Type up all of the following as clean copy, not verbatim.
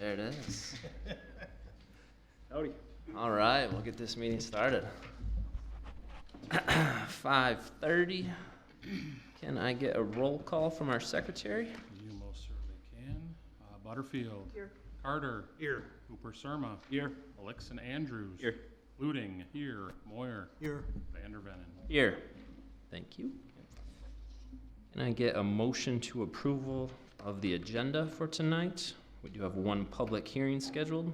There it is. Howdy. All right, we'll get this meeting started. 5:30. Can I get a roll call from our secretary? You most certainly can. Butterfield. Here. Carter. Here. Hooper Surma. Here. Elixon Andrews. Here. Luding. Here. Moyer. Here. Vandervenen. Here. Thank you. Can I get a motion to approval of the agenda for tonight? We do have one public hearing scheduled.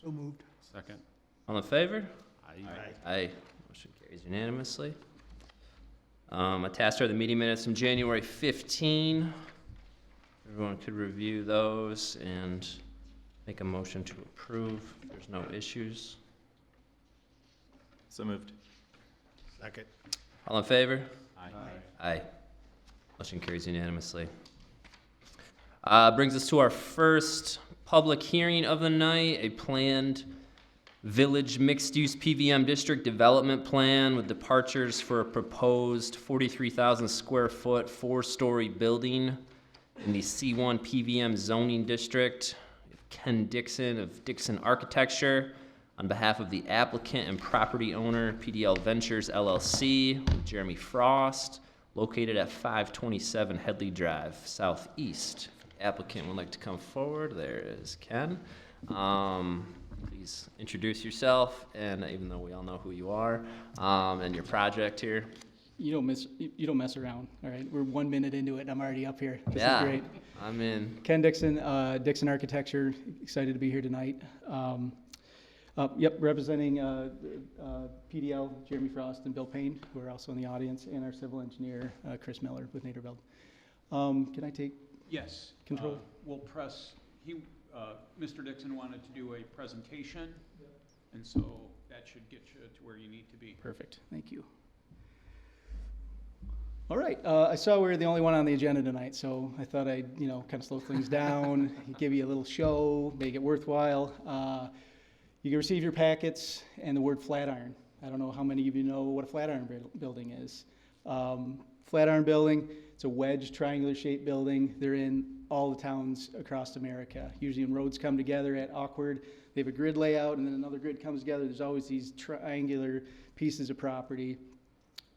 So moved. Second. All in favor? Aye. Aye. Motion carries unanimously. Attached are the meeting minutes from January 15. Everyone could review those and make a motion to approve if there's no issues. So moved. Second. All in favor? Aye. Aye. Motion carries unanimously. Brings us to our first public hearing of the night, a planned village mixed-use PVM district development plan with departures for a proposed 43,000 square foot, 4-story building in the C1 PVM zoning district. Ken Dixon of Dixon Architecture on behalf of the applicant and property owner, PDL Ventures LLC, with Jeremy Frost, located at 527 Headley Drive, Southeast. If the applicant would like to come forward, there is Ken. Please introduce yourself, and even though we all know who you are, and your project here. You don't mess around, all right? We're 1 minute into it, and I'm already up here. This is great. I'm in. Ken Dixon, Dixon Architecture, excited to be here tonight. Representing PDL, Jeremy Frost, and Bill Payne, who are also in the audience, and our civil engineer, Chris Miller with Naderveld. Can I take Yes. control? We'll press, Mr. Dixon wanted to do a presentation, and so that should get you to where you need to be. Perfect, thank you. All right, I saw we were the only one on the agenda tonight, so I thought I'd, kind of slow things down, give you a little show, make it worthwhile. You can receive your packets and the word Flatiron. I don't know how many of you know what a Flatiron building is. Flatiron building, it's a wedge, triangular shaped building. They're in all the towns across America. Usually when roads come together at awkward, they have a grid layout and then another grid comes together. There's always these triangular pieces of property.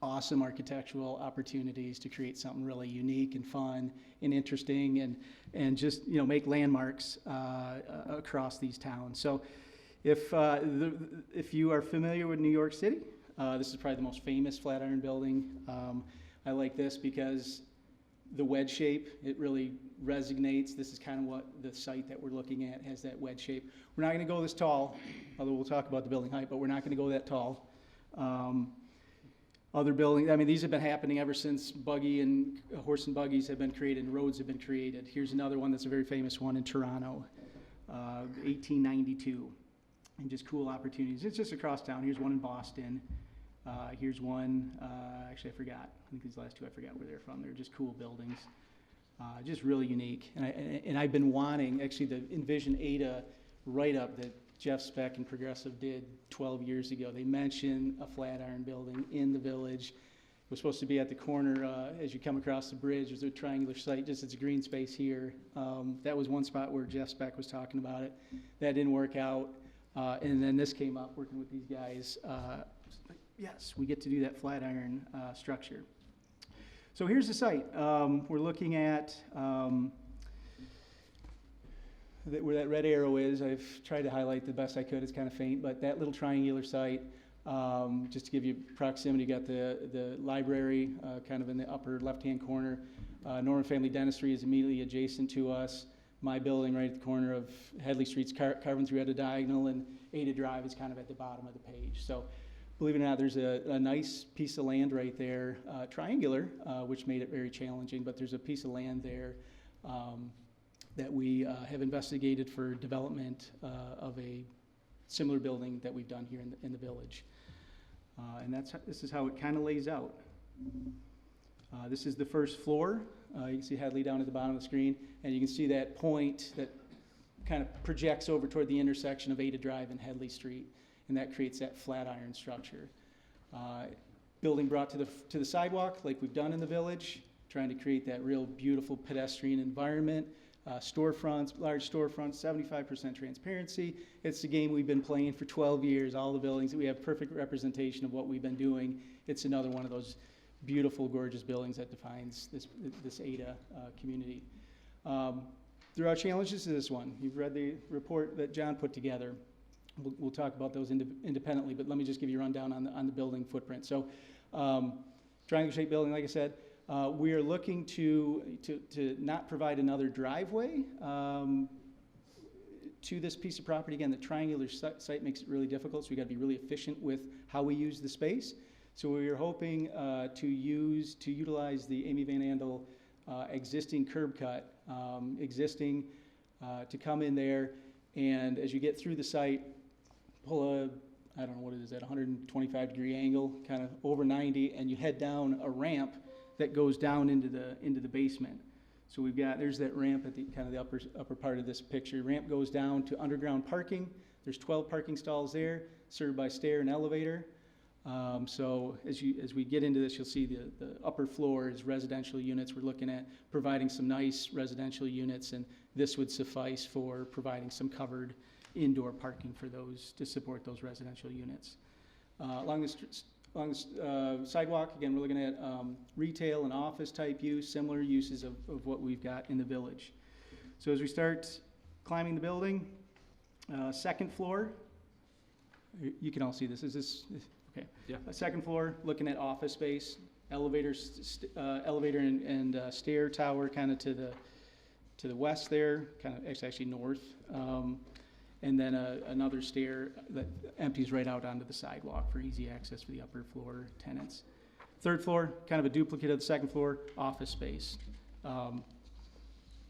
Awesome architectural opportunities to create something really unique and fun and interesting and just, make landmarks across these towns. So if you are familiar with New York City, this is probably the most famous Flatiron building. I like this because the wedge shape, it really resonates. This is kind of what the site that we're looking at has, that wedge shape. We're not going to go this tall, although we'll talk about the building height, but we're not going to go that tall. Other buildings, these have been happening ever since horse and buggies have been created and roads have been created. Here's another one that's a very famous one in Toronto, 1892. And just cool opportunities. It's just across town. Here's one in Boston. Here's one, actually I forgot. I think these last two I forgot where they're from. They're just cool buildings. Just really unique. And I've been wanting, actually the Envision Ada write-up that Jeff Speck and Progressive did 12 years ago. They mentioned a Flatiron building in the village. It was supposed to be at the corner as you come across the bridge. There's a triangular site, just it's a green space here. That was one spot where Jeff Speck was talking about it. That didn't work out. And then this came up working with these guys. Yes, we get to do that Flatiron structure. So here's the site. We're looking at where that red arrow is. I've tried to highlight the best I could. It's kind of faint, but that little triangular site, just to give you proximity, you got the library kind of in the upper left-hand corner. Norman Family Dentistry is immediately adjacent to us. My building right at the corner of Headley Street's carving through at a diagonal, and Ada Drive is kind of at the bottom of the page. So believe it or not, there's a nice piece of land right there, triangular, which made it very challenging, but there's a piece of land there that we have investigated for development of a similar building that we've done here in the village. And this is how it kind of lays out. This is the first floor. You can see Headley down at the bottom of the screen, and you can see that point that kind of projects over toward the intersection of Ada Drive and Headley Street, and that creates that Flatiron structure. Building brought to the sidewalk like we've done in the village, trying to create that real beautiful pedestrian environment. storefronts, large storefronts, 75% transparency. It's the game we've been playing for 12 years. All the buildings, we have perfect representation of what we've been doing. It's another one of those beautiful, gorgeous buildings that defines this Ada community. There are challenges to this one. You've read the report that John put together. We'll talk about those independently, but let me just give you a rundown on the building footprint. So, triangle shaped building, like I said, we are looking to not provide another driveway to this piece of property. Again, the triangular site makes it really difficult, so we gotta be really efficient with how we use the space. So we are hoping to utilize the Amy Van Andel existing curb cut, to come in there, and as you get through the site, pull a, I don't know what it is, at 125-degree angle, kind of over 90, and you head down a ramp that goes down into the basement. So we've got, there's that ramp at the kind of the upper part of this picture. Ramp goes down to underground parking. There's 12 parking stalls there, served by stair and elevator. So as we get into this, you'll see the upper floor is residential units. We're looking at providing some nice residential units, and this would suffice for providing some covered indoor parking for those, to support those residential units. Along this sidewalk, again, we're looking at retail and office type use, similar uses of what we've got in the village. So as we start climbing the building, second floor, you can all see this. Is this, okay. Yeah. Second floor, looking at office space, elevator and stair tower kind of to the west there, kind of, it's actually north. And then another stair that empties right out onto the sidewalk for easy access for the upper floor tenants. Third floor, kind of a duplicate of the second floor, office space.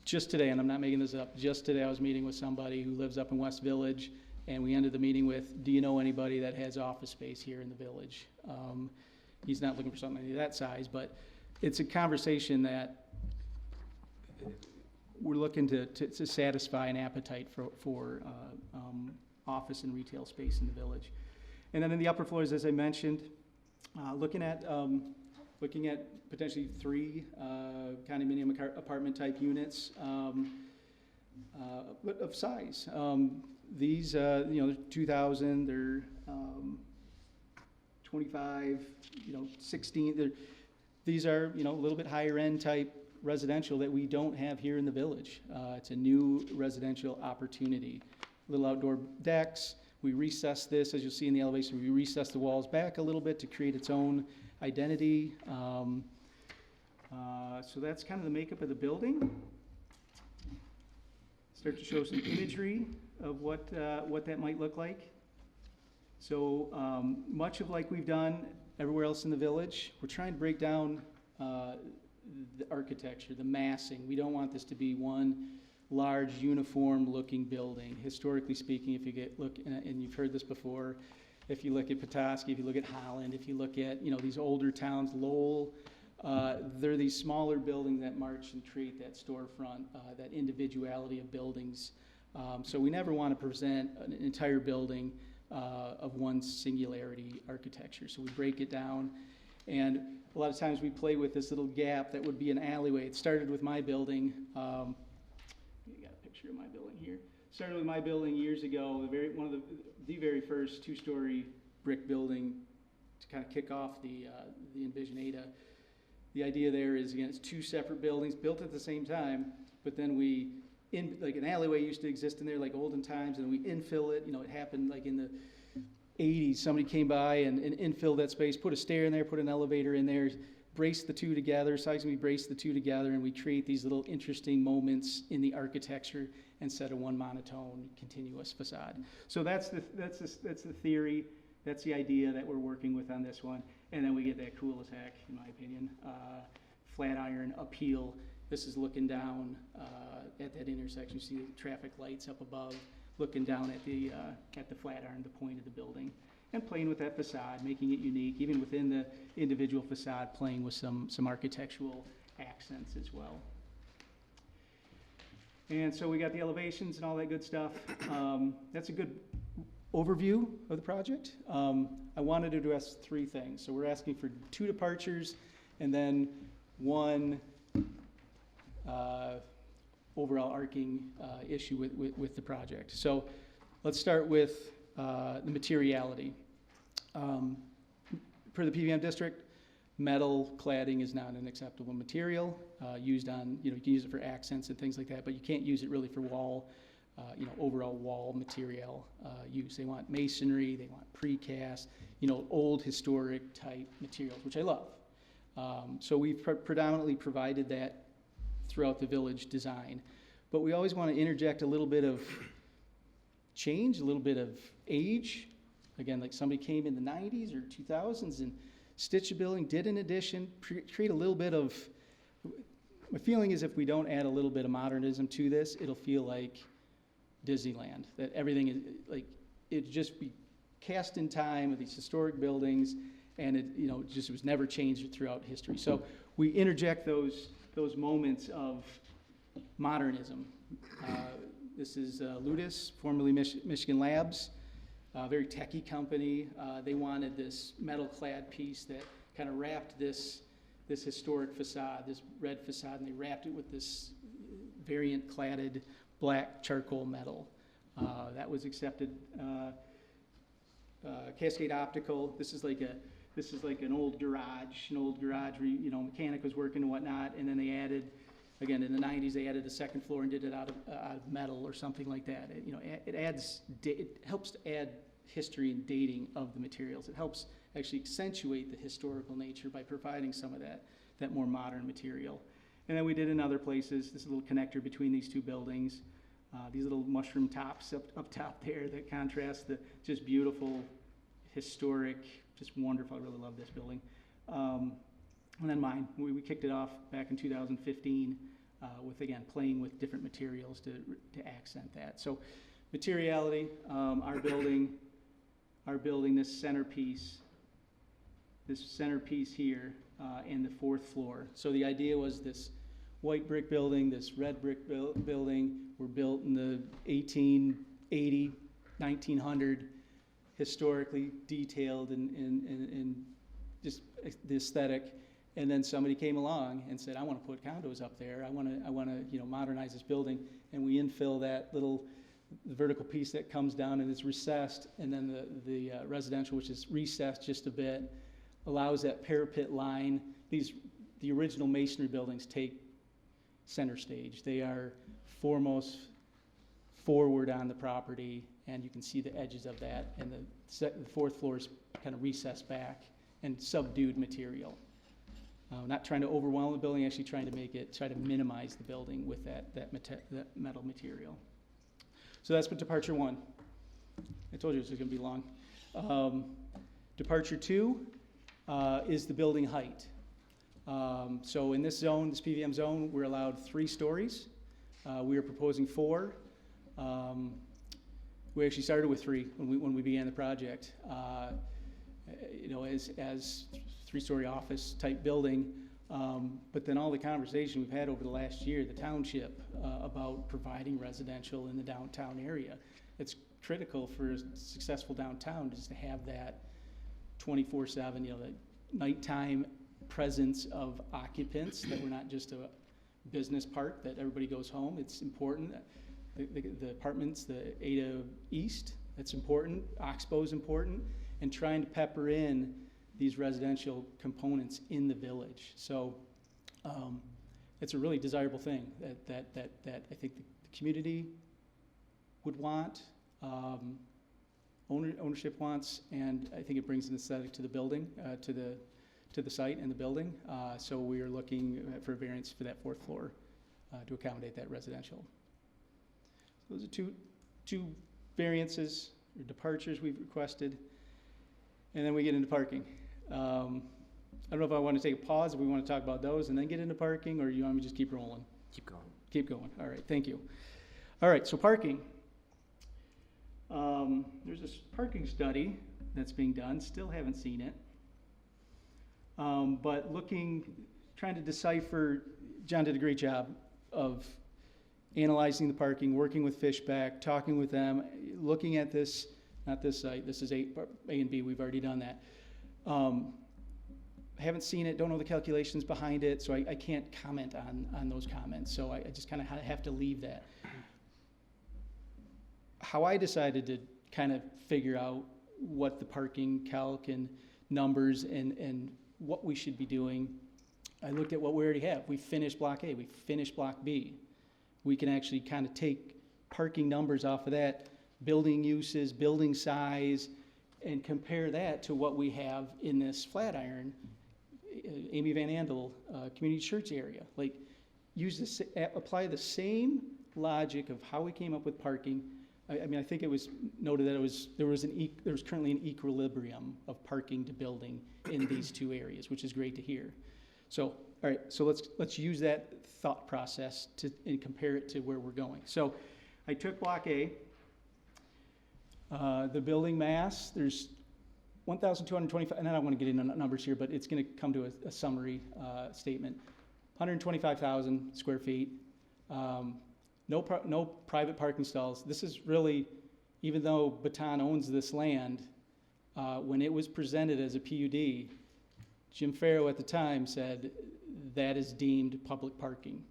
Just today, and I'm not making this up, just today I was meeting with somebody who lives up in West Village, and we ended the meeting with, do you know anybody that has office space here in the village? He's not looking for something that size, but it's a conversation that we're looking to satisfy an appetite for office and retail space in the village. And then in the upper floors, as I mentioned, looking at potentially 3 condominium apartment type units of size. These, they're 2,000, they're 25, 16. These are, a little bit higher end type residential that we don't have here in the village. It's a new residential opportunity. Little outdoor decks. We recess this, as you'll see in the elevation, we recess the walls back a little bit to create its own identity. So that's kind of the makeup of the building. Start to show some imagery of what that might look like. So much of like we've done everywhere else in the village, we're trying to break down the architecture, the massing. We don't want this to be one large uniform looking building. Historically speaking, if you look, and you've heard this before, if you look at Petoskey, if you look at Holland, if you look at these older towns, Lowell, they're these smaller buildings that march and create that storefront, that individuality of buildings. So we never want to present an entire building of one singularity architecture. So we break it down, and a lot of times we play with this little gap that would be an alleyway. It started with my building. You got a picture of my building here. Started with my building years ago. One of the very first 2-story brick building to kind of kick off the Envision Ada. The idea there is, again, it's 2 separate buildings built at the same time, but then like an alleyway used to exist in there like olden times, and we infill it. It happened like in the 80s. Somebody came by and infilled that space, put a stair in there, put an elevator in there, braced the two together, seismically braced the two together, and we create these little interesting moments in the architecture instead of one monotone, continuous facade. So that's the theory. That's the idea that we're working with on this one. And then we get that cool as heck, in my opinion, flat iron appeal. This is looking down at that intersection. You see the traffic lights up above, looking down at the flat iron, the point of the building, and playing with that facade, making it unique, even within the individual facade, playing with some architectural accents as well. And so we got the elevations and all that good stuff. That's a good overview of the project. I wanted to address 3 things. So we're asking for 2 departures and then 1 overall arcing issue with the project. So let's start with the materiality. Per the PVM district, metal cladding is not an acceptable material used on, you can use it for accents and things like that, but you can't use it really for wall, overall wall material use. They want masonry, they want precast, old historic type materials, which I love. So we've predominantly provided that throughout the village design. But we always want to interject a little bit of change, a little bit of age. Again, like somebody came in the 90s or 2000s and stitched a building, did an addition, create a little bit of, my feeling is if we don't add a little bit of modernism to this, it'll feel like Disneyland, that everything is like, it'd just be cast in time with these historic buildings, and it, just was never changed throughout history. So we interject those moments of modernism. This is Ludus, formerly Michigan Labs, a very techie company. They wanted this metal-clad piece that kind of wrapped this historic facade, this red facade, and they wrapped it with this variant-cladded black charcoal metal. That was accepted. Cascade Optical. This is like an old garage where mechanic was working and whatnot, and then they added, again in the 90s, they added a second floor and did it out of metal or something like that. It helps to add history and dating of the materials. It helps actually accentuate the historical nature by providing some of that more modern material. And then we did in other places, this little connector between these two buildings, these little mushroom tops up top there that contrast the just beautiful, historic, just wonderful. I really love this building. And then mine, we kicked it off back in 2015 with, again, playing with different materials to accent that. So materiality, our building, this centerpiece here and the fourth floor. So the idea was this white brick building, this red brick building were built in the 1880, 1900, historically detailed and just the aesthetic. And then somebody came along and said, I want to put condos up there. I want to modernize this building. And we infill that the vertical piece that comes down and is recessed, and then the residential, which is recessed just a bit, allows that parapet line. The original masonry buildings take center stage. They are foremost forward on the property, and you can see the edges of that. And the fourth floor is kind of recessed back and subdued material. Not trying to overwhelm the building, actually trying to try to minimize the building with that metal material. So that's departure one. I told you this was going to be long. Departure two is the building height. So in this zone, this PVM zone, we're allowed 3 stories. We are proposing 4. We actually started with 3 when we began the project. As 3-story office type building. But then all the conversation we've had over the last year, the township, about providing residential in the downtown area. It's critical for a successful downtown just to have that 24/7, the nighttime presence of occupants, that we're not just a business park that everybody goes home. It's important. The apartments, the Ada East, that's important. Oxbow's important. And trying to pepper in these residential components in the village. So it's a really desirable thing that I think the community would want, ownership wants, and I think it brings an aesthetic to the building, to the site and the building. So we are looking for a variance for that 4th floor to accommodate that residential. So those are two variances or departures we've requested. And then we get into parking. I don't know if I want to take a pause, if we want to talk about those and then get into parking, or you want me to just keep rolling? Keep going. Keep going. All right, thank you. All right, so parking. There's this parking study that's being done. Still haven't seen it. But trying to decipher, John did a great job of analyzing the parking, working with Fishback, talking with them, looking at this, not this site, this is A and B, we've already done that. haven't seen it, don't know the calculations behind it, so I can't comment on those comments. So I just kind of have to leave that. How I decided to kind of figure out what the parking calc and numbers and what we should be doing, I looked at what we already have. We finished Block A, we finished Block B. We can actually kind of take parking numbers off of that, building uses, building size, and compare that to what we have in this Flatiron, Amy Van Andel, community church area. Like, apply the same logic of how we came up with parking. I mean, I think it was noted that there was currently an equilibrium of parking to building in these two areas, which is great to hear. So, all right, so let's use that thought process and compare it to where we're going. So, I took Block A. The building mass, there's 1,225, and I don't want to get into numbers here, but it's going to come to a summary statement. 125,000 square feet. No private parking stalls. This is really, even though Baton owns this land, when it was presented as a PUD, Jim Farrow at the time said that is deemed public parking.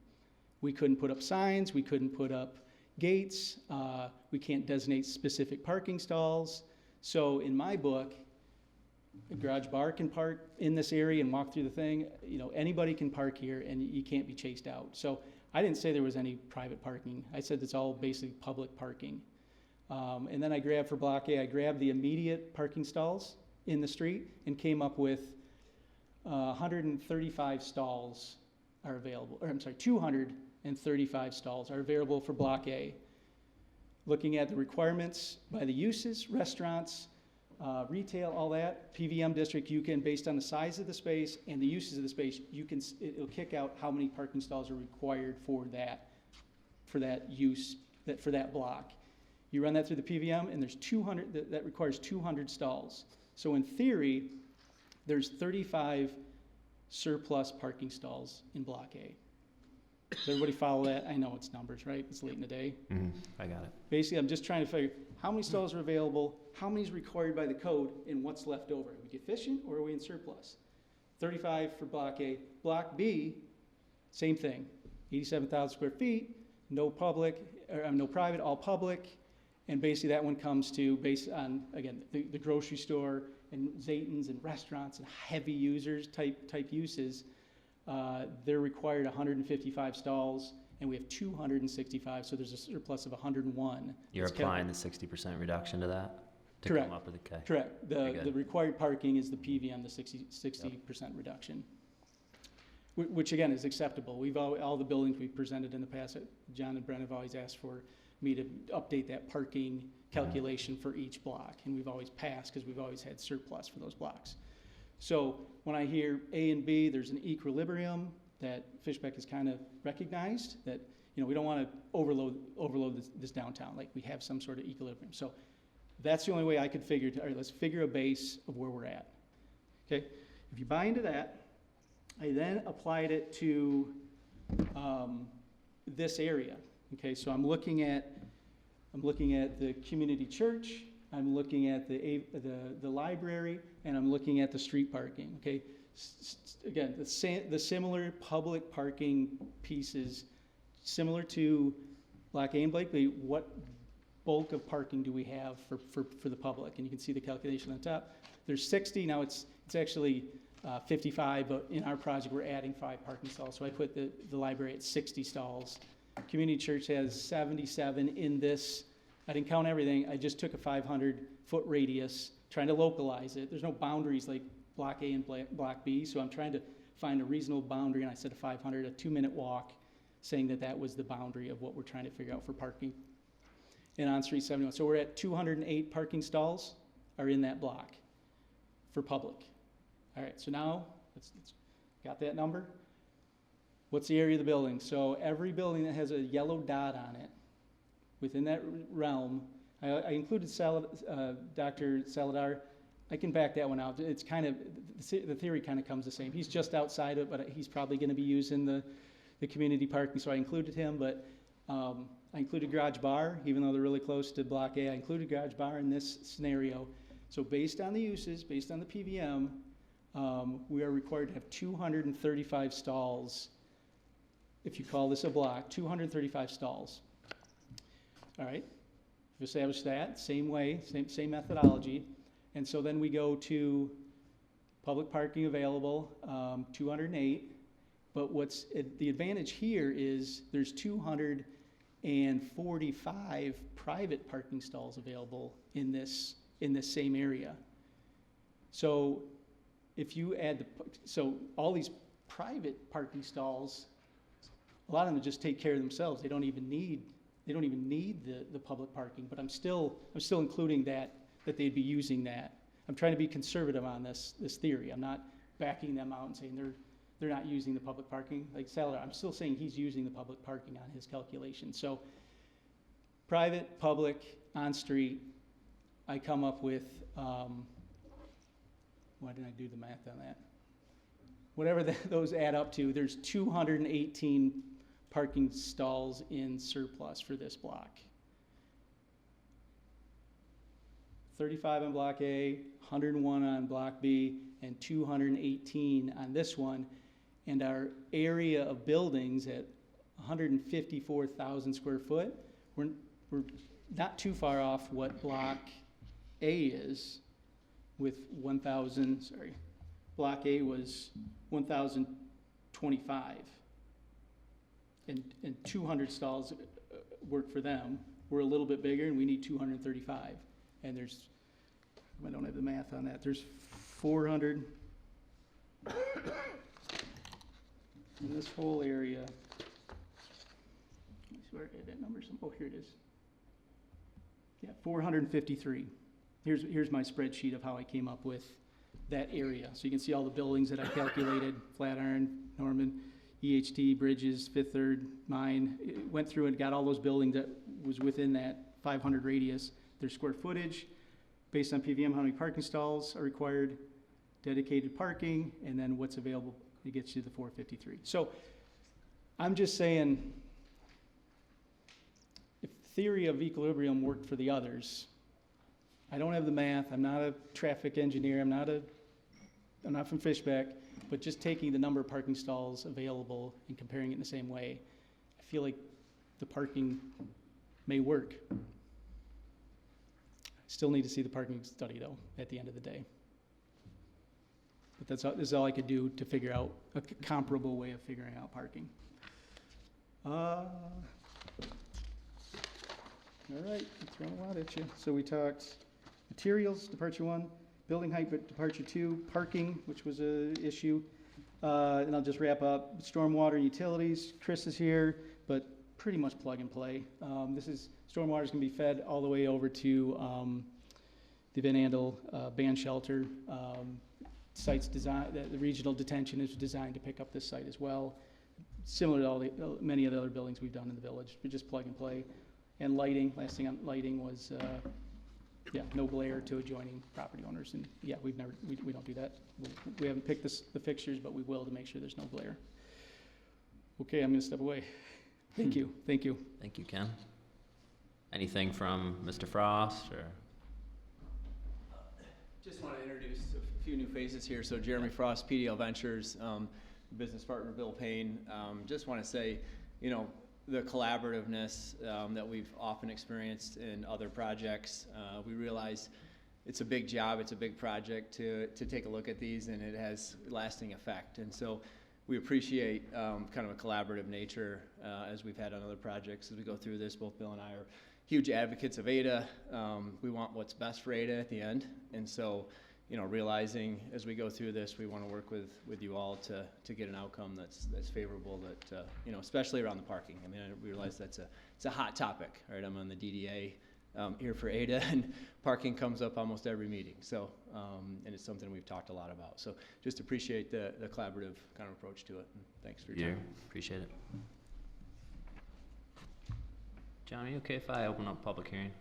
We couldn't put up signs, we couldn't put up gates, we can't designate specific parking stalls. So in my book, a garage bar can park in this area and walk through the thing. You know, anybody can park here and you can't be chased out. So I didn't say there was any private parking. I said it's all basically public parking. And then I grabbed for Block A, I grabbed the immediate parking stalls in the street and came up with 135 stalls are available, or I'm sorry, 235 stalls are available for Block A. Looking at the requirements by the uses, restaurants, retail, all that, PVM district, you can, based on the size of the space and the uses of the space, it'll kick out how many parking stalls are required for that use, for that block. You run that through the PVM and there's 200, that requires 200 stalls. So in theory, there's 35 surplus parking stalls in Block A. Does everybody follow that? I know it's numbers, right? It's late in the day. I got it. Basically, I'm just trying to figure how many stalls are available, how many is required by the code, and what's left over. Are we efficient or are we in surplus? 35 for Block A. Block B, same thing. 87,000 square feet, no private, all public. And basically that one comes to, based on, again, the grocery store and Zayton's and restaurants and heavy users type uses. They're required 155 stalls, and we have 265, so there's a surplus of 101. You're applying the 60% reduction to that to Correct. come up with a K. Correct. Very The good. required parking is the PVM, the 60% reduction, which again is acceptable. All the buildings we've presented in the past, John and Brent have always asked for me to update that parking calculation for each block, and we've always passed because we've always had surplus for those blocks. So when I hear A and B, there's an equilibrium that Fishbeck has kind of recognized that, you know, we don't want to overload this downtown, like we have some sort of equilibrium. So that's the only way I could figure, all right, let's figure a base of where we're at. Okay, if you buy into that, I then applied it to this area. Okay, so I'm looking at the community church, I'm looking at the library, and I'm looking at the street parking. Okay, again, the similar public parking pieces, similar to Block A and Blakely. What bulk of parking do we have for the public? And you can see the calculation on top. There's 60 now. It's actually 55, but in our project we're adding 5 parking stalls. So I put the library at 60 stalls. Community church has 77 in this. I didn't count everything. I just took a 500-foot radius, trying to localize it. There's no boundaries like Block A and Block B, so I'm trying to find a reasonable boundary, and I said a 500, a 2-minute walk, saying that was the boundary of what we're trying to figure out for parking. And on Street 71, so we're at 208 parking stalls are in that block for public. All right, so now, let's got that number? What's the area of the building? So every building that has a yellow dot on it, within that realm, I included Dr. Saladar. I can back that one out. It's kind of, the theory kind of comes the same. He's just outside it, but he's probably going to be using the community parking, so I included him, but I included garage bar, even though they're really close to Block A. I included garage bar in this scenario. So based on the uses, based on the PVM, we are required to have 235 stalls. If you call this a block, 235 stalls. All right, we've established that, same way, same methodology. And so then we go to public parking available, 208. But the advantage here is there's 245 private parking stalls available in this same area. So if you add so all these private parking stalls, a lot of them just take care of themselves. They don't even need the public parking. But I'm still including that they'd be using that. I'm trying to be conservative on this theory. I'm not backing them out and saying they're not using the public parking. Like Salazar, I'm still saying he's using the public parking on his calculation. So private, public, on-street, I come up with, why didn't I do the math on that? Whatever those add up to, there's 218 parking stalls in surplus for this block. 35 on block A, 101 on block B, and 218 on this one. And our area of buildings at 154,000 square foot, we're not too far off what block A is with 1,000, block A was 1,025. And 200 stalls work for them. We're a little bit bigger and we need 235. And I don't have the math on that. There's 400 in this whole area. Let me see where I had that number. Oh, here it is. Yeah, 453. Here's my spreadsheet of how I came up with that area. So you can see all the buildings that I calculated: Flatiron, Norman, EHT, Bridges, Fifth Third, mine. It went through and got all those buildings that was within that 500 radius. Their square footage, based on PVM, how many parking stalls are required, dedicated parking, and then what's available to get you to the 453. So I'm just saying, if theory of equilibrium worked for the others, I don't have the math, I'm not a traffic engineer, I'm not from Fishback, but just taking the number of parking stalls available and comparing it in the same way, I feel like the parking may work. Still need to see the parking study, though, at the end of the day. But this is all I could do to figure out a comparable way of figuring out parking. All right, I'm throwing a lot at you. So we talked materials, departure 1, building height, departure 2, parking, which was an issue. And I'll just wrap up. Stormwater and utilities. Chris is here, but pretty much plug and play. Stormwater is going to be fed all the way over to the Van Andel band shelter. Site's design, the regional detention is designed to pick up this site as well. Similar to many of the other buildings we've done in the village. We just plug and play. And lighting, last thing on lighting was, no glare to adjoining property owners. And yeah, we don't do that. We haven't picked the fixtures, but we will to make sure there's no glare. Okay, I'm going to step away. Thank you. Thank you, Ken. Anything from Mr. Frost or? Just want to introduce a few new faces here. So Jeremy Frost, PDL Ventures, business partner Bill Payne. Just want to say, the collaborativeness that we've often experienced in other projects. We realize it's a big job, it's a big project to take a look at these, and it has lasting effect. And so we appreciate kind of a collaborative nature as we've had on other projects as we go through this. Both Bill and I are huge advocates of Ada. We want what's best for Ada at the end. And so, realizing as we go through this, we want to work with you all to get an outcome that's favorable, that, especially around the parking. I mean, I realize it's a hot topic, right? I'm on the DDA here for Ada, and parking comes up almost every meeting. So, and it's something we've talked a lot about. So just appreciate the collaborative kind of approach to it. And thanks for your time. Appreciate it. John, are you okay if I open up public hearing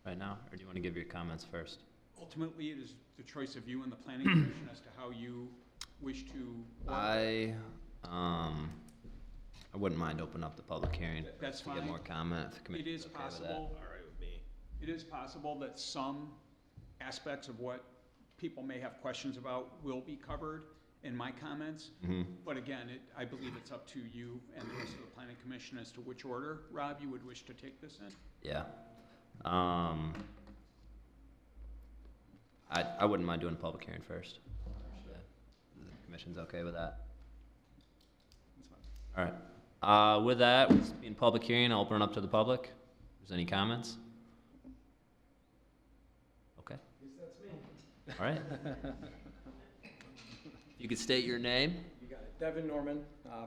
right now, or do you want to give your comments first? Ultimately, it is the choice of you and the planning commission as to how you wish to. I wouldn't mind opening up the public hearing. That's to fine. get more comment. If the It committee's is okay with that. possible. It is possible that some aspects of what people may have questions about will be covered in my comments. But again, I believe it's up to you and the rest of the planning commission as to which order, Rob, you would wish to take this in. Yeah. I wouldn't mind doing a public hearing first. Yeah. The commission's okay with that? All right. With that, this being public hearing, I'll open it up to the public. If there's any comments? Okay. All right. You could state your name. You got it. Devin Norman,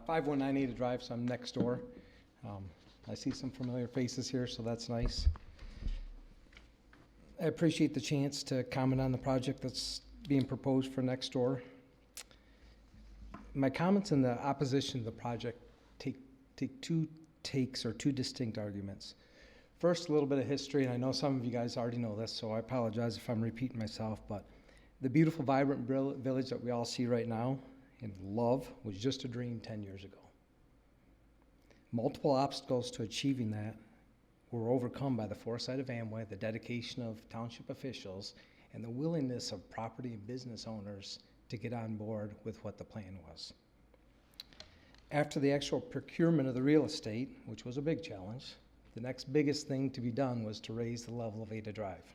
5198 Ada Drive, so I'm next door. I see some familiar faces here, so that's nice. I appreciate the chance to comment on the project that's being proposed for next door. My comments in the opposition to the project take two takes or two distinct arguments. First, a little bit of history, and I know some of you guys already know this, so I apologize if I'm repeating myself, but the beautiful, vibrant village that we all see right now and love was just a dream 10 years ago. Multiple obstacles to achieving that were overcome by the foresight of Amway, the dedication of township officials, and the willingness of property and business owners to get on board with what the plan was. After the actual procurement of the real estate, which was a big challenge, the next biggest thing to be done was to raise the level of Ada Drive.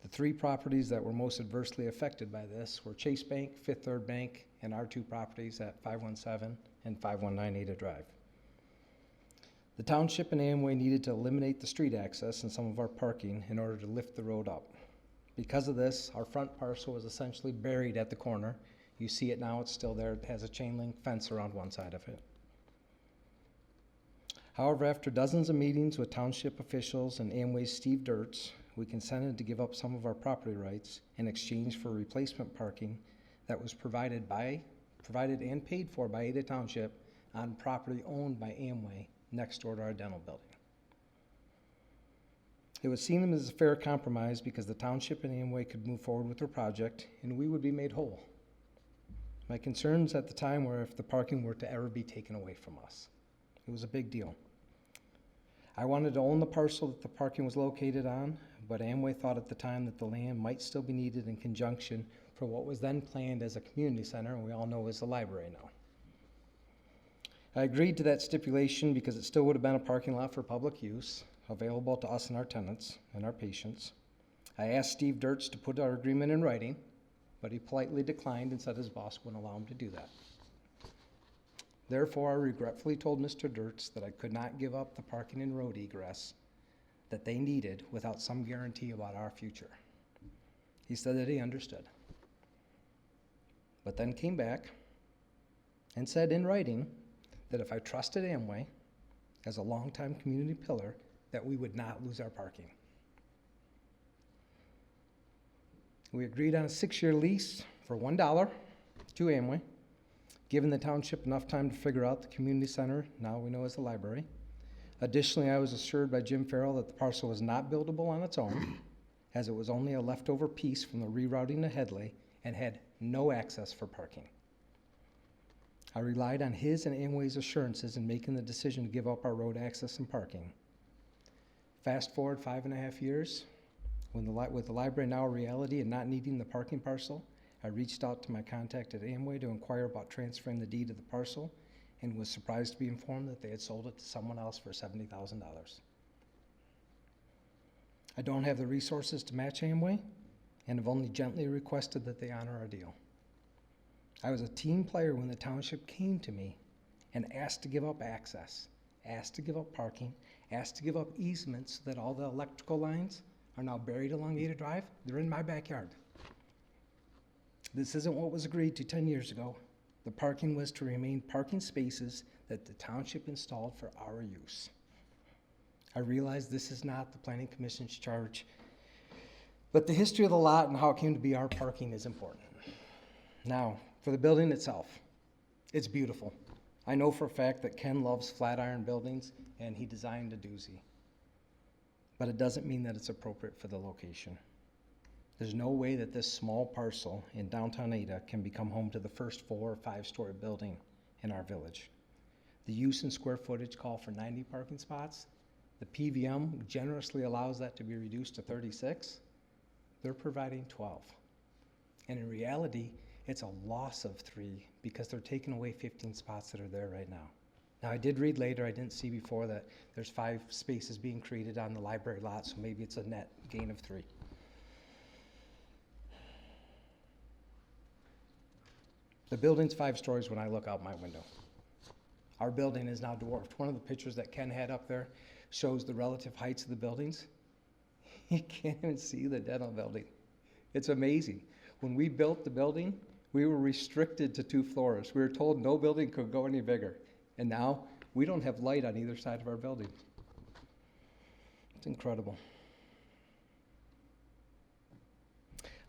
The three properties that were most adversely affected by this were Chase Bank, Fifth Third Bank, and our two properties at 517 and 519 Ada Drive. The township and Amway needed to eliminate the street access and some of our parking in order to lift the road up. Because of this, our front parcel was essentially buried at the corner. You see it now, it's still there. It has a chain link fence around one side of it. However, after dozens of meetings with township officials and Amway's Steve Dirtz, we consented to give up some of our property rights in exchange for replacement parking that was provided and paid for by Ada Township on property owned by Amway next door to our dental building. It was seen as a fair compromise because the township and Amway could move forward with their project and we would be made whole. My concerns at the time were if the parking were to ever be taken away from us. It was a big deal. I wanted to own the parcel that the parking was located on, but Amway thought at the time that the land might still be needed in conjunction for what was then planned as a community center, and we all know is the library now. I agreed to that stipulation because it still would have been a parking lot for public use, available to us and our tenants and our patients. I asked Steve Dirtz to put our agreement in writing, but he politely declined and said his boss wouldn't allow him to do that. Therefore, I regretfully told Mr. Dirtz that I could not give up the parking and road egress that they needed without some guarantee about our future. He said that he understood, but then came back and said in writing that if I trusted Amway as a longtime community pillar, that we would not lose our parking. We agreed on a 6-year lease for $1 to Amway, giving the township enough time to figure out the community center, now we know as the library. Additionally, I was assured by Jim Farrell that the parcel was not buildable on its own, as it was only a leftover piece from the rerouting of Headley and had no access for parking. I relied on his and Amway's assurances in making the decision to give up our road access and parking. Fast forward 5.5 years, with the library now a reality and not needing the parking parcel, I reached out to my contact at Amway to inquire about transferring the deed of the parcel and was surprised to be informed that they had sold it to someone else for $70,000. I don't have the resources to match Amway and have only gently requested that they honor our deal. I was a team player when the township came to me and asked to give up access, asked to give up parking, asked to give up easements so that all the electrical lines are now buried along Ada Drive. They're in my backyard. This isn't what was agreed to 10 years ago. The parking was to remain parking spaces that the township installed for our use. I realize this is not the Planning Commission's charge, but the history of the lot and how it came to be our parking is important. Now, for the building itself, it's beautiful. I know for a fact that Ken loves flat iron buildings and he designed a doozy, but it doesn't mean that it's appropriate for the location. There's no way that this small parcel in downtown Ada can become home to the first 4 or 5-story building in our village. The use and square footage call for 90 parking spots. The PVM generously allows that to be reduced to 36. They're providing 12. And in reality, it's a loss of 3 because they're taking away 15 spots that are there right now. Now, I did read later, I didn't see before, that there's 5 spaces being created on the library lot, so maybe it's a net gain of 3. The building's 5 stories when I look out my window. Our building is now dwarfed. One of the pictures that Ken had up there shows the relative heights of the buildings. You can't even see the dental building. It's amazing. When we built the building, we were restricted to 2 floors. We were told no building could go any bigger. And now, we don't have light on either side of our building. It's incredible.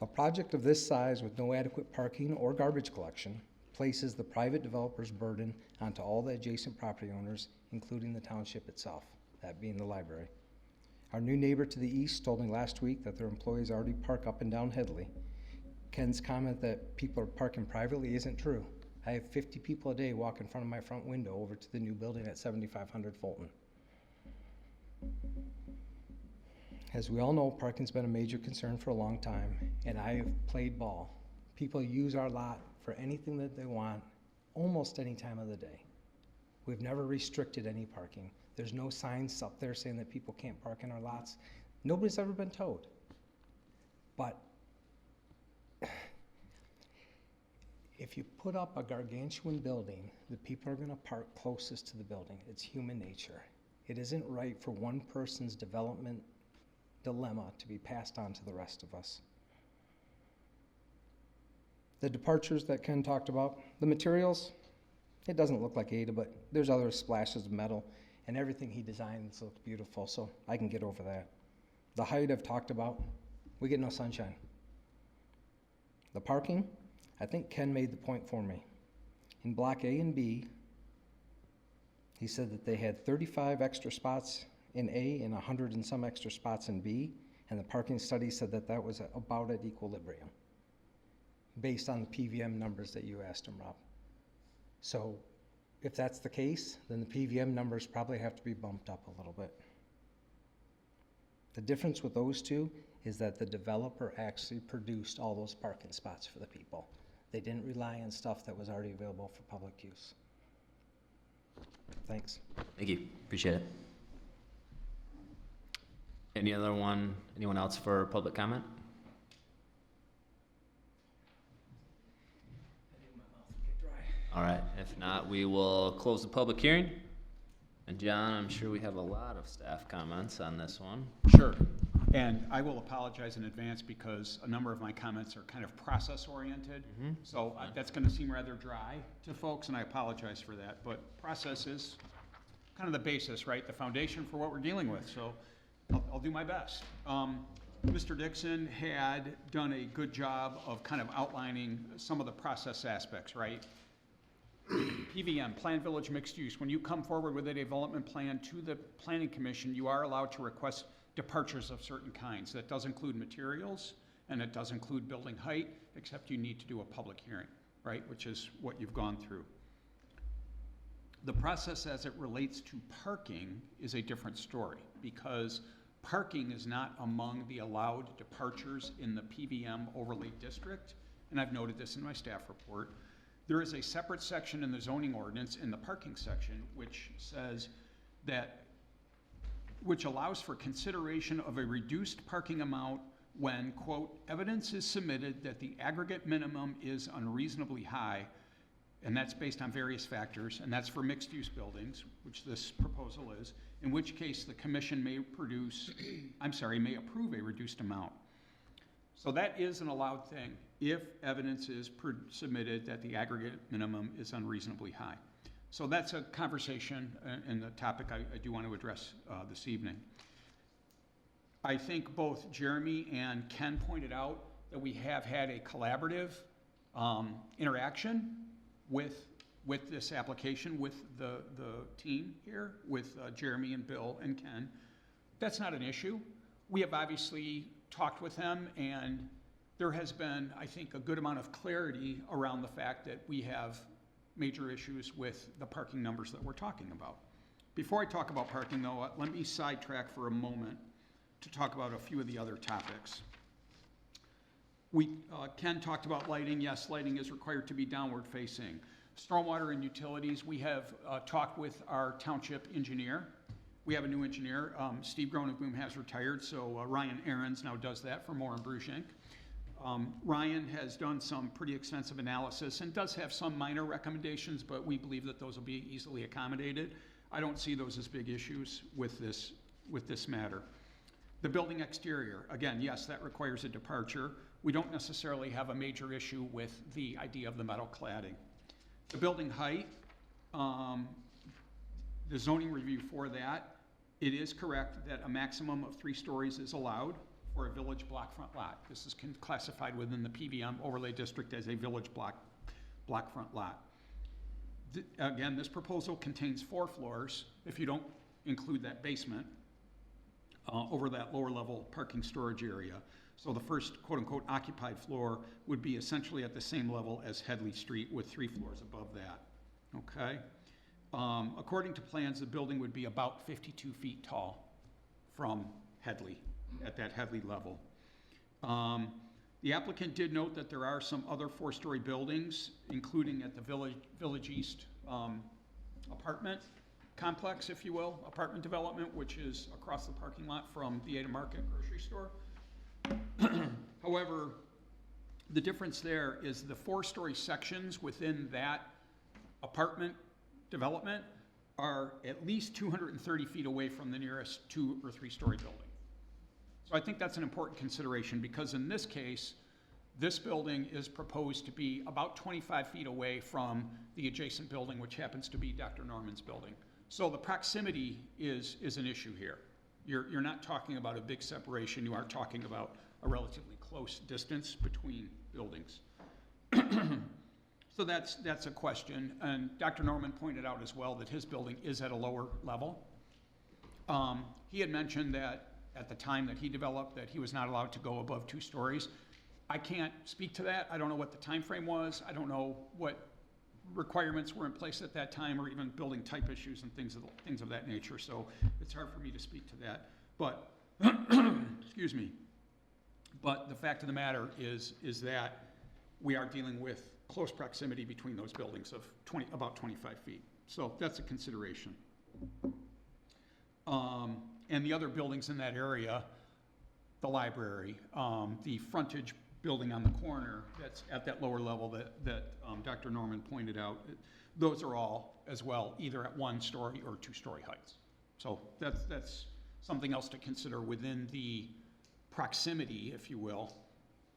A project of this size with no adequate parking or garbage collection places the private developer's burden onto all the adjacent property owners, including the township itself, that being the library. Our new neighbor to the east told me last week that their employees already park up and down Headley. Ken's comment that people are parking privately isn't true. I have 50 people a day walk in front of my front window over to the new building at 7500 Fulton. As we all know, parking's been a major concern for a long time, and I have played ball. People use our lot for anything that they want, almost any time of the day. We've never restricted any parking. There's no signs up there saying that people can't park in our lots. Nobody's ever been towed. But if you put up a gargantuan building, the people are gonna park closest to the building. It's human nature. It isn't right for one person's development dilemma to be passed on to the rest of us. The departures that Ken talked about, the materials, it doesn't look like Ada, but there's other splashes of metal, and everything he designs looks beautiful, so I can get over that. The height I've talked about, we get no sunshine. The parking, I think Ken made the point for me. In Block A and B, he said that they had 35 extra spots in A and 100 and some extra spots in B, and the parking study said that that was about at equilibrium, based on the PVM numbers that you asked him, Rob. So if that's the case, then the PVM numbers probably have to be bumped up a little bit. The difference with those two is that the developer actually produced all those parking spots for the people. They didn't rely on stuff that was already available for public use. Thanks. Thank you, appreciate it. Anyone else for public comment? All right, if not, we will close the public hearing. And John, I'm sure we have a lot of staff comments on this one. Sure. And I will apologize in advance because a number of my comments are kind of process-oriented. So that's going to seem rather dry to folks, and I apologize for that. But process is kind of the basis, right? The foundation for what we're dealing with. So I'll do my best. Mr. Dixon had done a good job of kind of outlining some of the process aspects, right? PVM, Planned Village Mixed Use. When you come forward with a development plan to the Planning Commission, you are allowed to request departures of certain kinds. That does include materials, and it does include building height, except you need to do a public hearing, right, which is what you've gone through. The process as it relates to parking is a different story, because parking is not among the allowed departures in the PVM overlay district, and I've noted this in my staff report. There is a separate section in the zoning ordinance in the parking section which says that, which allows for consideration of a reduced parking amount when, quote, evidence is submitted that the aggregate minimum is unreasonably high, and that's based on various factors, and that's for mixed-use buildings, which this proposal is, in which case the commission may may approve a reduced amount. So that is an allowed thing if evidence is submitted that the aggregate minimum is unreasonably high. So that's a conversation and the topic I do want to address this evening. I think both Jeremy and Ken pointed out that we have had a collaborative interaction with this application, with the team here, with Jeremy and Bill and Ken. That's not an issue. We have obviously talked with them, and there has been, I think, a good amount of clarity around the fact that we have major issues with the parking numbers that we're talking about. Before I talk about parking, though, let me sidetrack for a moment to talk about a few of the other topics. Ken talked about lighting. Yes, lighting is required to be downward facing. Stormwater and utilities, we have talked with our township engineer. We have a new engineer. Steve Groeneboom has retired, so Ryan Ahrens now does that for Moore and Bruce Inc. Ryan has done some pretty extensive analysis and does have some minor recommendations, but we believe that those will be easily accommodated. I don't see those as big issues with this matter. The building exterior, again, yes, that requires a departure. We don't necessarily have a major issue with the idea of the metal cladding. The building height, the zoning review for that, it is correct that a maximum of 3 stories is allowed for a village block front lot. This is classified within the PVM overlay district as a village block front lot. Again, this proposal contains 4 floors, if you don't include that basement, over that lower level parking storage area. So the first quote-unquote occupied floor would be essentially at the same level as Headley Street with 3 floors above that, okay? According to plans, the building would be about 52 feet tall from Headley, at that Headley level. The applicant did note that there are some other 4-story buildings, including at the Village East apartment complex, if you will, apartment development, which is across the parking lot from the Ada Market grocery store. However, the difference there is the 4-story sections within that apartment development are at least 230 feet away from the nearest 2 or 3-story building. So I think that's an important consideration, because in this case, this building is proposed to be about 25 feet away from the adjacent building, which happens to be Dr. Norman's building. So the proximity is an issue here. You're not talking about a big separation, you are talking about a relatively close distance between buildings. So that's a question, and Dr. Norman pointed out as well that his building is at a lower level. He had mentioned that at the time that he developed that he was not allowed to go above 2 stories. I can't speak to that. I don't know what the time frame was. I don't know what requirements were in place at that time, or even building type issues and things of that nature. So it's hard for me to speak to that. But excuse me. But the fact of the matter is that we are dealing with close proximity between those buildings of about 25 feet. So that's a consideration. And the other buildings in that area, the library, the frontage building on the corner that's at that lower level that Dr. Norman pointed out, those are all as well either at 1-story or 2-story heights. So that's something else to consider within the proximity, if you will,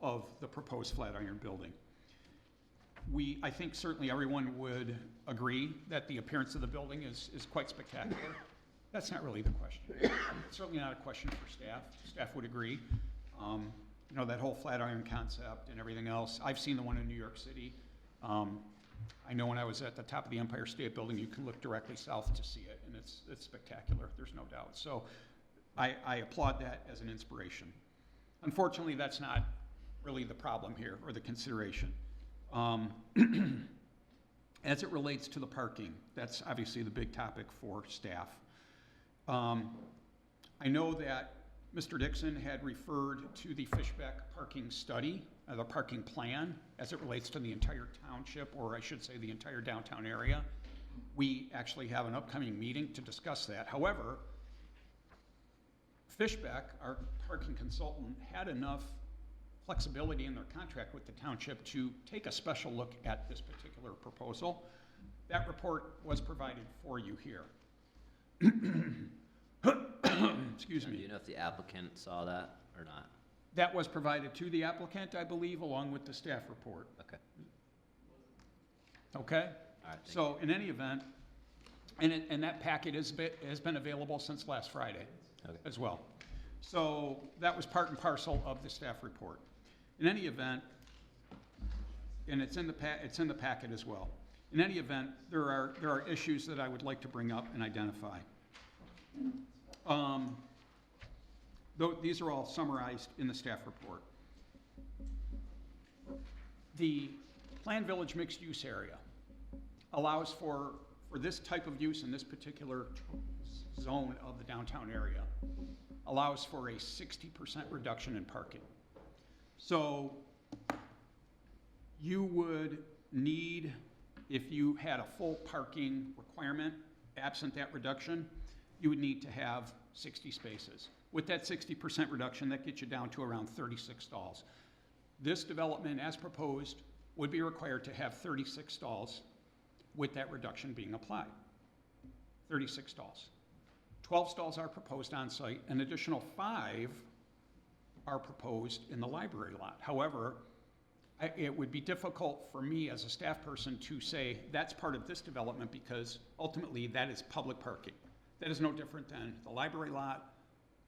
of the proposed Flatiron building. I think certainly everyone would agree that the appearance of the building is quite spectacular. That's not really the question. It's certainly not a question for staff. Staff would agree. You know, that whole Flatiron concept and everything else. I've seen the one in New York City. I know when I was at the top of the Empire State Building, you can look directly south to see it, and it's spectacular, there's no doubt. So I applaud that as an inspiration. Unfortunately, that's not really the problem here, or the consideration. As it relates to the parking, that's obviously the big topic for staff. I know that Mr. Dixon had referred to the Fishbeck parking study, the parking plan, as it relates to the entire township, or I should say the entire downtown area. We actually have an upcoming meeting to discuss that. However, Fishbeck, our parking consultant, had enough flexibility in their contract with the township to take a special look at this particular proposal. That report was provided for you here. Excuse Do me. you know if the applicant saw that or not? That was provided to the applicant, I believe, along with the staff report. Okay. Okay? All right. So in any event, and that packet has been available since last Friday Okay. as well. So that was part and parcel of the staff report. In any event, and it's in the packet as well. In any event, there are issues that I would like to bring up and identify. These are all summarized in the staff report. The planned village mixed use area allows for this type of use in this particular zone of the downtown area, allows for a 60% reduction in parking. So You would need, if you had a full parking requirement, absent that reduction, you would need to have 60 spaces. With that 60% reduction, that gets you down to around 36 stalls. This development, as proposed, would be required to have 36 stalls with that reduction being applied. 36 stalls. 12 stalls are proposed on site, an additional 5 are proposed in the library lot. However, it would be difficult for me as a staff person to say that's part of this development because ultimately that is public parking. That is no different than the library lot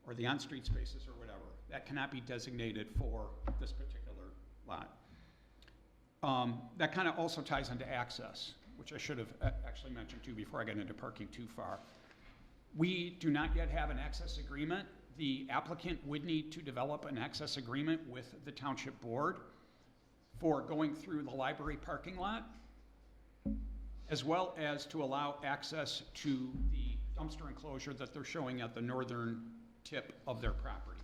or the on-street spaces or whatever. That cannot be designated for this particular lot. That kind of also ties into access, which I should have actually mentioned too before I got into parking too far. We do not yet have an access agreement. The applicant would need to develop an access agreement with the township board for going through the library parking lot, as well as to allow access to the dumpster enclosure that they're showing at the northern tip of their property.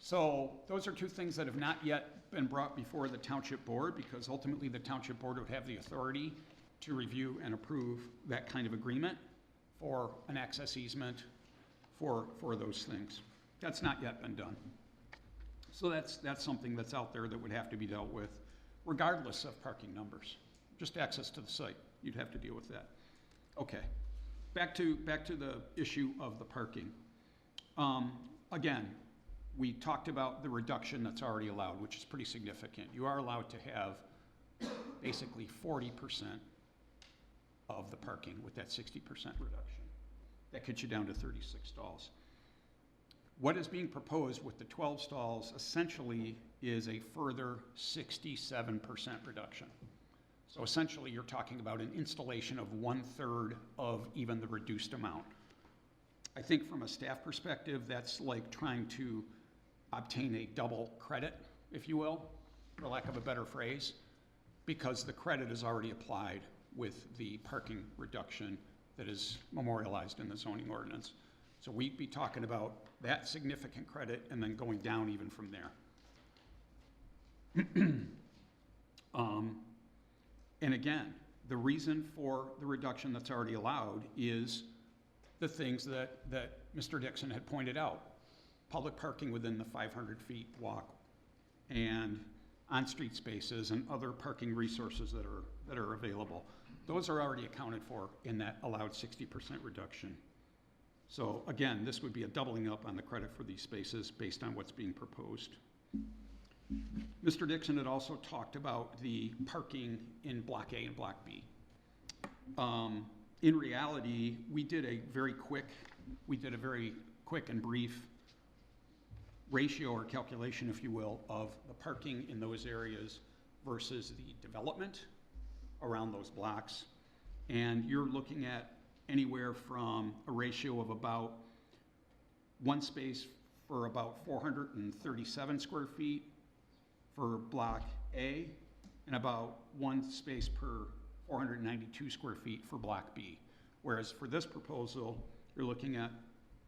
So those are two things that have not yet been brought before the township board because ultimately the township board would have the authority to review and approve that kind of agreement for an access easement for those things. That's not yet been done. So that's something that's out there that would have to be dealt with regardless of parking numbers. Just access to the site, you'd have to deal with that. Okay, back to the issue of the parking. Again, we talked about the reduction that's already allowed, which is pretty significant. You are allowed to have basically 40% of the parking with that 60% reduction. That gets you down to 36 stalls. What is being proposed with the 12 stalls essentially is a further 67% reduction. So essentially you're talking about an installation of 1/3 of even the reduced amount. I think from a staff perspective, that's like trying to obtain a double credit, if you will, for lack of a better phrase, because the credit is already applied with the parking reduction that is memorialized in the zoning ordinance. So we'd be talking about that significant credit and then going down even from there. And again, the reason for the reduction that's already allowed is the things that Mr. Dixon had pointed out. Public parking within the 500 feet walk and on-street spaces and other parking resources that are available. Those are already accounted for in that allowed 60% reduction. So again, this would be a doubling up on the credit for these spaces based on what's being proposed. Mr. Dixon had also talked about the parking in Block A and Block B. In reality, we did a very quick and brief ratio or calculation, if you will, of the parking in those areas versus the development around those blocks. And you're looking at anywhere from a ratio of about 1 space for about 437 square feet for Block A, and about 1 space per 492 square feet for Block B. Whereas for this proposal, you're looking at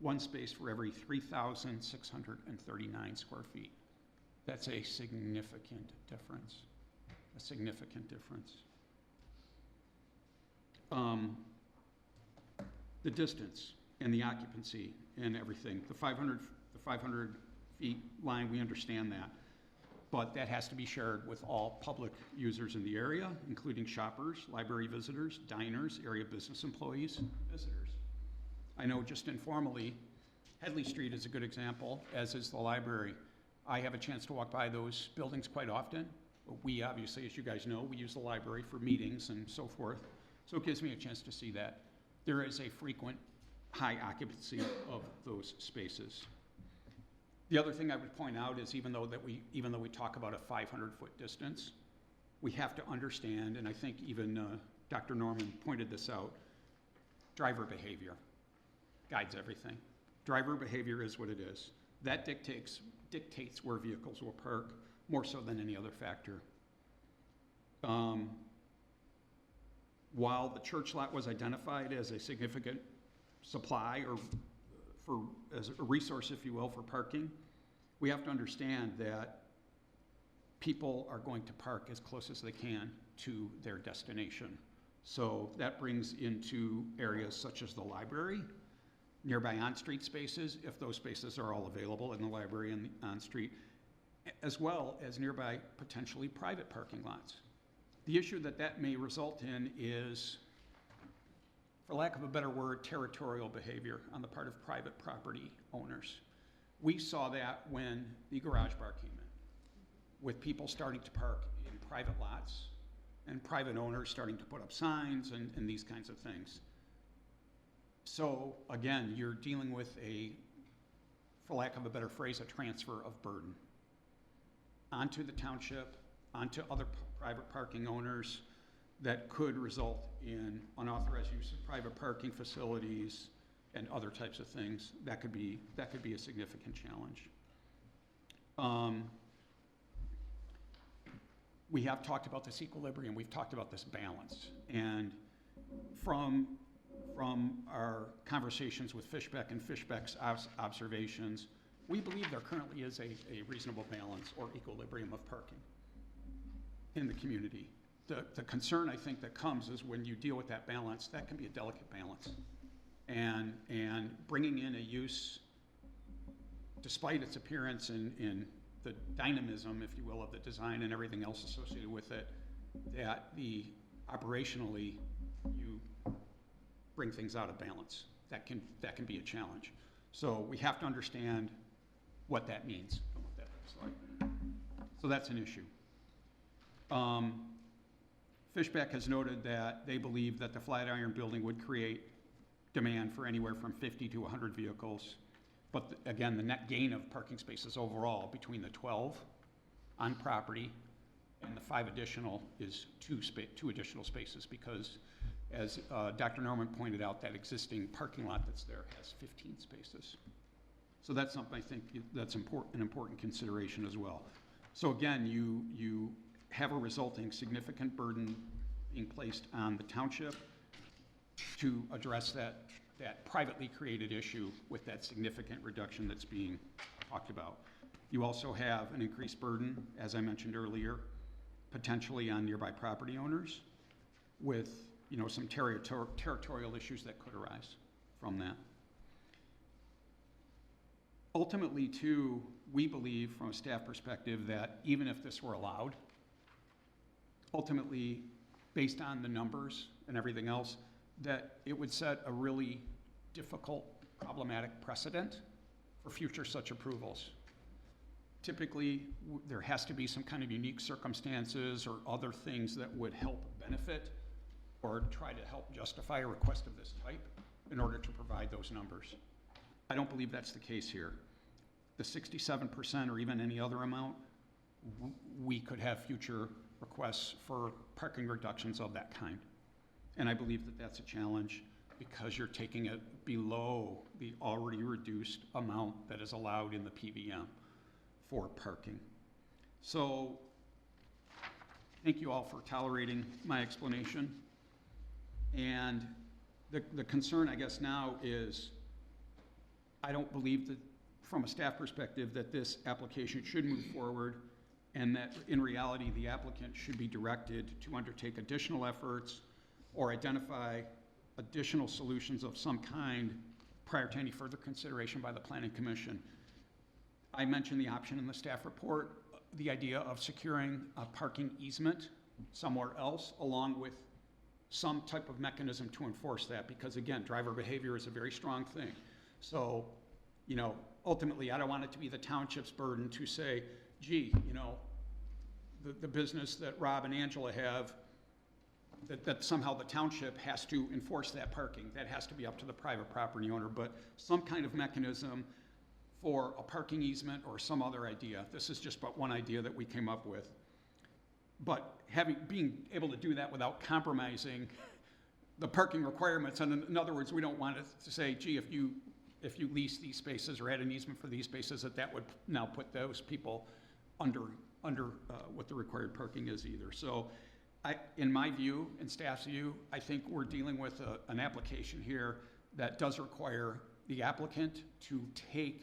1 space for every 3,639 square feet. That's a significant difference, a significant difference. The distance and the occupancy and everything, the 500 feet line, we understand that. But that has to be shared with all public users in the area, including shoppers, library visitors, diners, area business employees, visitors. I know just informally, Headley Street is a good example, as is the library. I have a chance to walk by those buildings quite often. We obviously, as you guys know, we use the library for meetings and so forth. So it gives me a chance to see that. There is a frequent high occupancy of those spaces. The other thing I would point out is even though we talk about a 500-foot distance, we have to understand, and I think even Dr. Norman pointed this out, driver behavior guides everything. Driver behavior is what it is. That dictates where vehicles will park more so than any other factor. While the church lot was identified as a significant supply or as a resource, if you will, for parking, we have to understand that people are going to park as close as they can to their destination. So that brings into areas such as the library, nearby on-street spaces, if those spaces are all available in the library and the on-street, as well as nearby potentially private parking lots. The issue that that may result in is, for lack of a better word, territorial behavior on the part of private property owners. We saw that when the garage bar came in, with people starting to park in private lots and private owners starting to put up signs and these kinds of things. So again, you're dealing with a, for lack of a better phrase, a transfer of burden onto the township, onto other private parking owners that could result in unauthorized use of private parking facilities and other types of things. That could be a significant challenge. We have talked about this equilibrium, we've talked about this balance, and from our conversations with Fishbeck and Fishbeck's observations, we believe there currently is a reasonable balance or equilibrium of parking in the community. The concern I think that comes is when you deal with that balance, that can be a delicate balance. And bringing in a use, despite its appearance in the dynamism, if you will, of the design and everything else associated with it, that operationally you bring things out of balance. That can be a challenge. So we have to understand what that means and what that looks like. So that's an issue. Fishbeck has noted that they believe that the Flatiron building would create demand for anywhere from 50 to 100 vehicles. But again, the net gain of parking spaces overall between the 12 on property and the 5 additional is two additional spaces, because as Dr. Norman pointed out, that existing parking lot that's there has 15 spaces. So that's something I think that's an important consideration as well. So again, you have a resulting significant burden being placed on the township to address that privately created issue with that significant reduction that's being talked about. You also have an increased burden, as I mentioned earlier, potentially on nearby property owners with some territorial issues that could arise from that. Ultimately, too, we believe from a staff perspective that even if this were allowed, ultimately, based on the numbers and everything else, that it would set a really difficult, problematic precedent for future such approvals. Typically, there has to be some kind of unique circumstances or other things that would help benefit or try to help justify a request of this type in order to provide those numbers. I don't believe that's the case here. The 67% or even any other amount, we could have future requests for parking reductions of that kind. And I believe that that's a challenge because you're taking it below the already reduced amount that is allowed in the PVM for parking. So thank you all for tolerating my explanation. And the concern, I guess, now is I don't believe that from a staff perspective that this application should move forward, and that in reality the applicant should be directed to undertake additional efforts or identify additional solutions of some kind prior to any further consideration by the Planning Commission. I mentioned the option in the staff report, the idea of securing a parking easement somewhere else along with some type of mechanism to enforce that, because again, driver behavior is a very strong thing. So, ultimately I don't want it to be the township's burden to say, gee, the business that Rob and Angela have, that somehow the township has to enforce that parking. That has to be up to the private property owner, but some kind of mechanism for a parking easement or some other idea. This is just but one idea that we came up with. But being able to do that without compromising the parking requirements, and in other words, we don't want it to say, gee, if you lease these spaces or had an easement for these spaces, that would now put those people under what the required parking is either. So in my view and staff's view, I think we're dealing with an application here that does require the applicant to take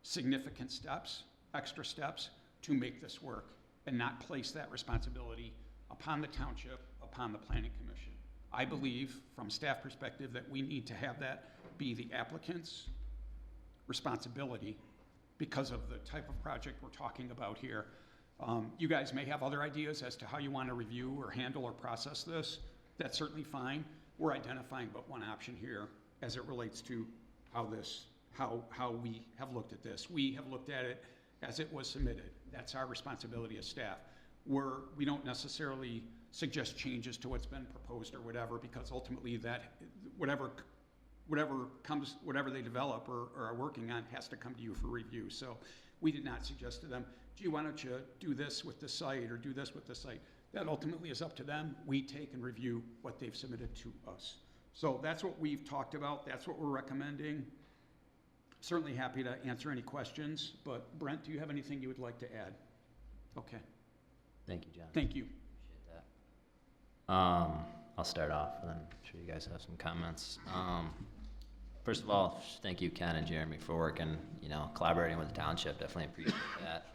significant steps, extra steps, to make this work. and not place that responsibility upon the township, upon the planning commission. I believe, from staff perspective, that we need to have that be the applicant's responsibility because of the type of project we're talking about here. You guys may have other ideas as to how you want to review or handle or process this. That's certainly fine. We're identifying but one option here as it relates to how we have looked at this. We have looked at it as it was submitted. That's our responsibility as staff. We don't necessarily suggest changes to what's been proposed or whatever, because ultimately that, whatever they develop or are working on has to come to you for review. So we did not suggest to them, gee, why don't you do this with the site or do this with the site? That ultimately is up to them. We take and review what they've submitted to us. So that's what we've talked about. That's what we're recommending. Certainly happy to answer any questions, but Brent, do you have anything you would like to add? Okay, Thank you, John. thank you. Appreciate that. I'll start off, and then I'm sure you guys have some comments. First of all, thank you, Ken and Jeremy, for working, collaborating with the township. Definitely appreciate that.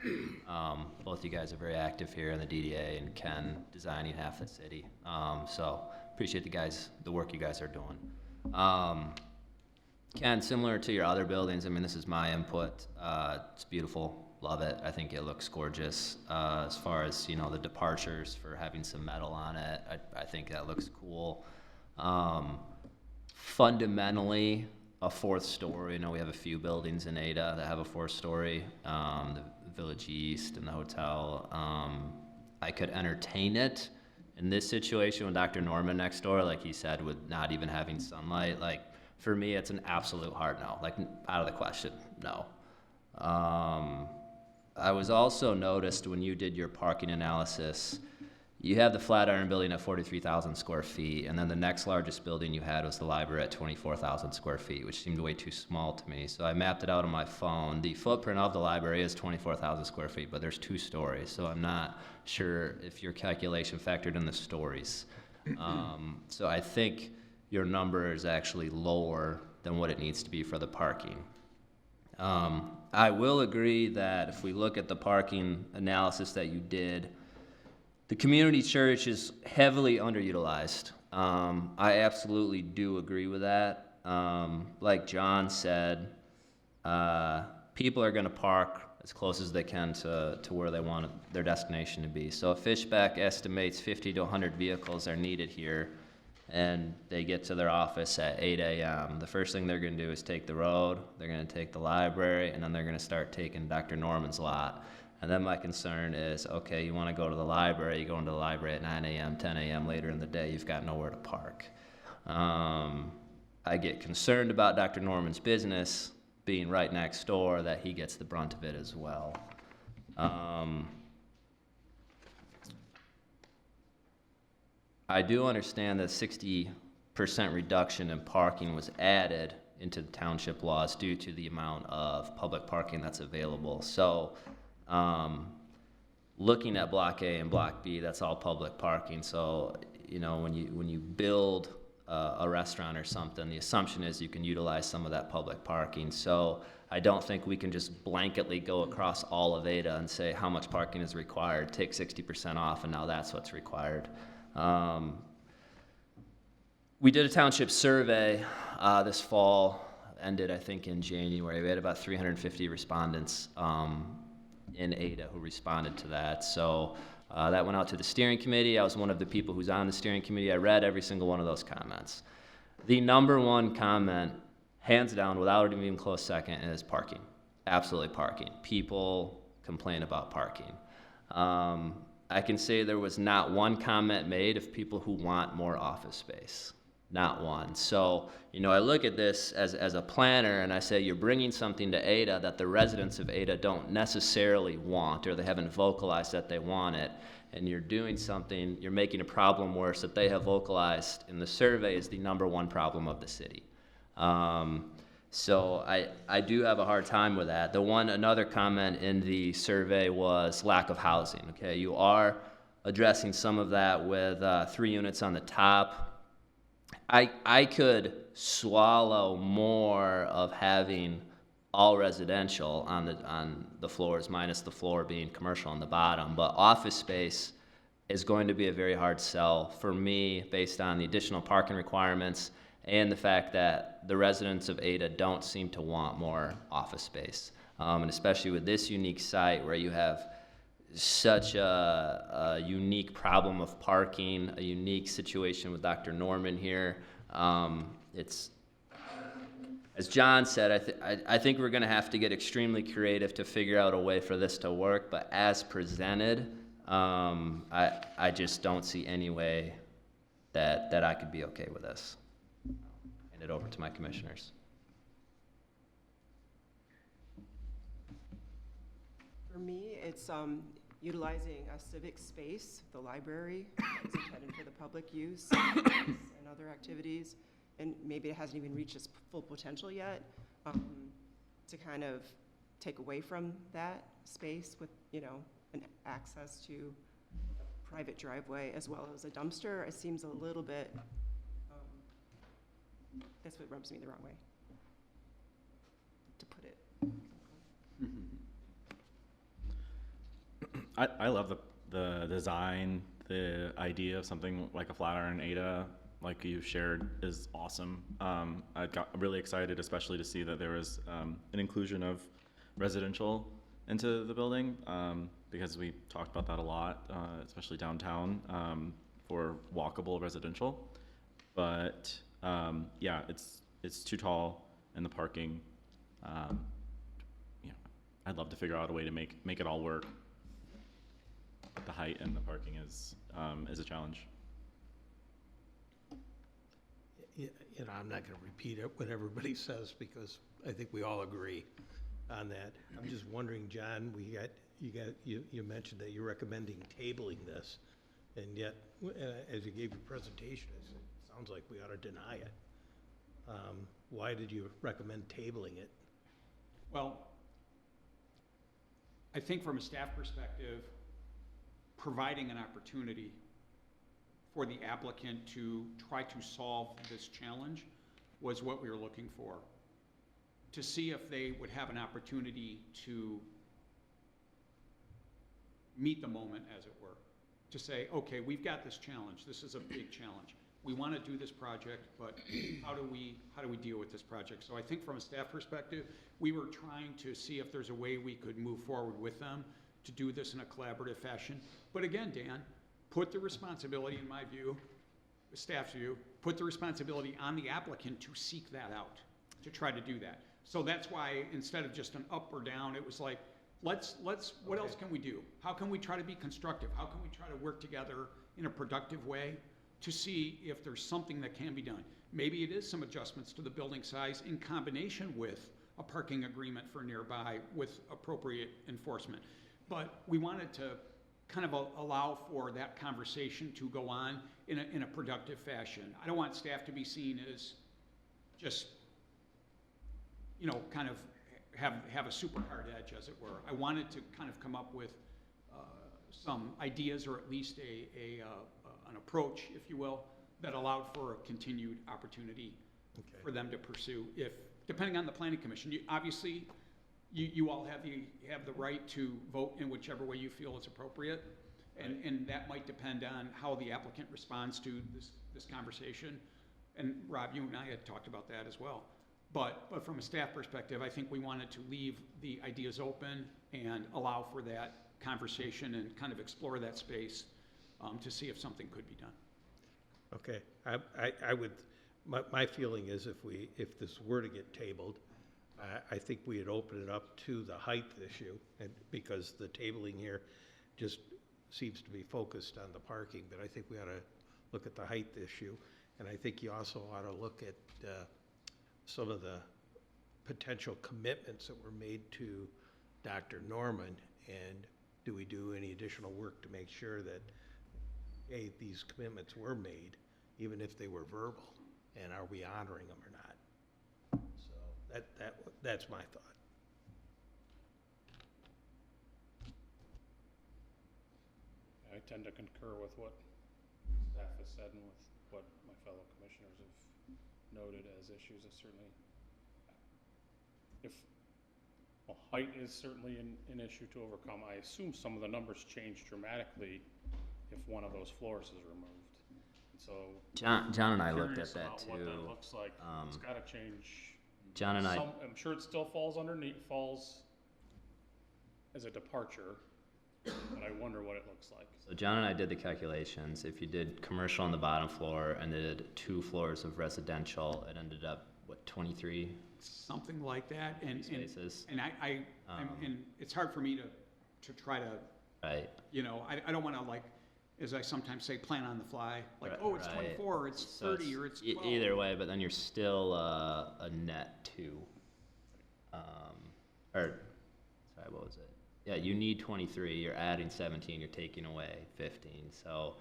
Both you guys are very active here in the DDA, and Ken designing half the city. So appreciate the work you guys are doing. Ken, similar to your other buildings, this is my input. It's beautiful. Love it. I think it looks gorgeous. As far as, the departures for having some metal on it, I think that looks cool. Fundamentally, a fourth story. We have a few buildings in Ada that have a fourth story. The Village East and the hotel. I could entertain it in this situation with Dr. Norman next door, like he said, with not even having sunlight. Like, for me, it's an absolute hard no. Like, out of the question, no. I was also noticed when you did your parking analysis, you have the Flatiron building at 43,000 square feet, and then the next largest building you had was the library at 24,000 square feet, which seemed way too small to me. So I mapped it out on my phone. The footprint of the library is 24,000 square feet, but there's 2 stories, so I'm not sure if your calculation factored in the stories. So I think your number is actually lower than what it needs to be for the parking. I will agree that if we look at the parking analysis that you did, the community church is heavily underutilized. I absolutely do agree with that. Like John said, people are going to park as close as they can to where they want their destination to be. So if Fishback estimates 50 to 100 vehicles are needed here, and they get to their office at 8 a.m., the first thing they're going to do is take the road, they're going to take the library, and then they're going to start taking Dr. Norman's lot. And then my concern is, okay, you want to go to the library, you go into the library at 9 a.m., 10 a.m. later in the day, you've got nowhere to park. I get concerned about Dr. Norman's business being right next door, that he gets the brunt of it as well. I do understand that 60% reduction in parking was added into the township laws due to the amount of public parking that's available. So looking at Block A and Block B, that's all public parking. So, when you build a restaurant or something, the assumption is you can utilize some of that public parking. So I don't think we can just blanketly go across all of Ada and say how much parking is required, take 60% off, and now that's what's required. We did a township survey this fall, ended I think in January. We had about 350 respondents in Ada who responded to that. So that went out to the steering committee. I was one of the people who's on the steering committee. I read every single one of those comments. The number one comment, hands down, without even close second, is parking. Absolutely parking. People complain about parking. I can say there was not one comment made of people who want more office space. Not one. So, I look at this as a planner, and I say you're bringing something to Ada that the residents of Ada don't necessarily want, or they haven't vocalized that they want it, and you're doing something, you're making a problem worse that they have vocalized in the survey is the number one problem of the city. So I do have a hard time with that. Another comment in the survey was lack of housing. Okay, you are addressing some of that with 3 units on the top. I could swallow more of having all residential on the floors, minus the floor being commercial on the bottom. But office space is going to be a very hard sell for me based on the additional parking requirements and the fact that the residents of Ada don't seem to want more office space. And especially with this unique site where you have such a unique problem of parking, a unique situation with Dr. Norman here. It's, as John said, I think we're going to have to get extremely creative to figure out a way for this to work, but as presented, I just don't see any way that I could be okay with this. Hand it over to my commissioners. For me, it's utilizing a civic space, the library, is intended for the public use and other activities, and maybe it hasn't even reached its full potential yet, to kind of take away from that space with, an access to a private driveway as well as a dumpster. It seems a little bit, that's what rubs me the wrong way, to put it. I love the design, the idea of something like a Flatiron Ada, like you shared, is awesome. I got really excited, especially to see that there was an inclusion of residential into the building, because we talked about that a lot, especially downtown, for walkable residential. But yeah, it's too tall, and the parking. I'd love to figure out a way to make it all work. But the height and the parking is a challenge. I'm not gonna repeat what everybody says because I think we all agree on that. I'm just wondering, John, you mentioned that you're recommending tabling this, and yet, as you gave your presentation, it sounds like we ought to deny it. Why did you recommend tabling it? Well, I think from a staff perspective, providing an opportunity for the applicant to try to solve this challenge was what we were looking for. To see if they would have an opportunity to meet the moment, as it were. To say, okay, we've got this challenge. This is a big challenge. We want to do this project, but how do we deal with this project? So I think from a staff perspective, we were trying to see if there's a way we could move forward with them to do this in a collaborative fashion. But again, Dan, put the responsibility, in my view, the staff's view, put the responsibility on the applicant to seek that out, to try to do that. So that's why instead of just an up or down, it was like, what else can we do? How can we try to be constructive? How can we try to work together in a productive way to see if there's something that can be done? Maybe it is some adjustments to the building size in combination with a parking agreement for nearby with appropriate enforcement. But we wanted to kind of allow for that conversation to go on in a productive fashion. I don't want staff to be seen as just, kind of have a super hard edge, as it were. I wanted to kind of come up with some ideas, or at least an approach, if you will, that allowed for a continued opportunity for them to pursue, if depending on the planning commission. Obviously, you all have the right to vote in whichever way you feel is appropriate, and that might depend on how the applicant responds to this conversation. And Rob, you and I had talked about that as well. But from a staff perspective, I think we wanted to leave the ideas open and allow for that conversation and kind of explore that space to see if something could be done. Okay, I would, my feeling is if this were to get tabled, I think we'd open it up to the height issue, and because the tabling here just seems to be focused on the parking, but I think we ought to look at the height issue, and I think you also ought to look at some of the potential commitments that were made to Dr. Norman, and do we do any additional work to make sure that, A, these commitments were made, even if they were verbal, and are we honoring them or not? So that's my thought. I tend to concur with what staff has said and with what my fellow commissioners have noted as issues. Is certainly, if height is certainly an issue to overcome. I assume some of the numbers change dramatically if one of those floors is removed. And so John and I looked curious at that about too. what that looks like. It's gotta change. John and I, I'm sure it still falls as a departure, but I wonder what it looks like. so John and I did the calculations. If you did commercial on the bottom floor and did 2 floors of residential, it ended up, what, 23 Something like that, and spaces? and and it's hard for me to try to, Right. you know, I don't wanna, like, as I sometimes say, plan on the fly, like, Right, oh, it's right. 24, it's So 30, or it's e- 12. either way, but then you're still a net 2. Or, sorry, what was it? Yeah, you need 23, you're adding 17, you're taking away 15, so.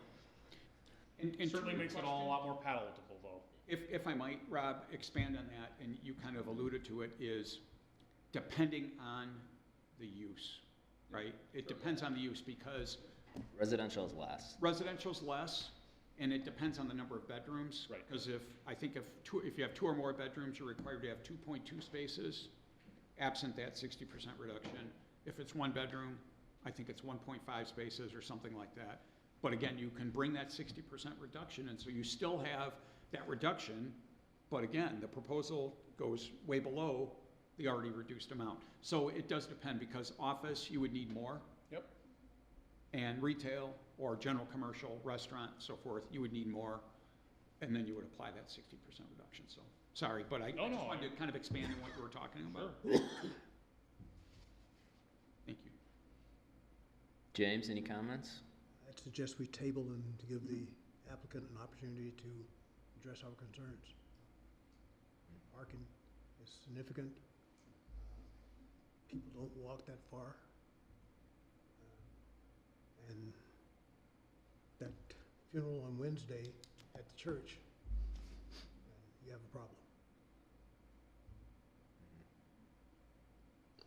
And to Certainly your makes it all a question, lot more palatable, though. If I might, Rob, expand on that, and you kind of alluded to it, is depending on the use, right? It depends on the use, because Residential is less. residential's less, and it depends on the number of bedrooms. Right. Because if you have 2 or more bedrooms, you're required to have 2.2 spaces, absent that 60% reduction. If it's 1 bedroom, I think it's 1.5 spaces or something like that. But again, you can bring that 60% reduction, and so you still have that reduction, but again, the proposal goes way below the already reduced amount. So it does depend, because office, you would need more. Yep. And retail or general commercial, restaurant, so forth, you would need more, and then you would apply that 60% reduction. So, sorry, but I No, just no, wanted to kind of expand on what you were talking about. Sure. Thank you. James, any comments? I'd suggest we table and to give the applicant an opportunity to address our concerns. Parking is significant. People don't walk that far. And that funeral on Wednesday at the church, you have a problem.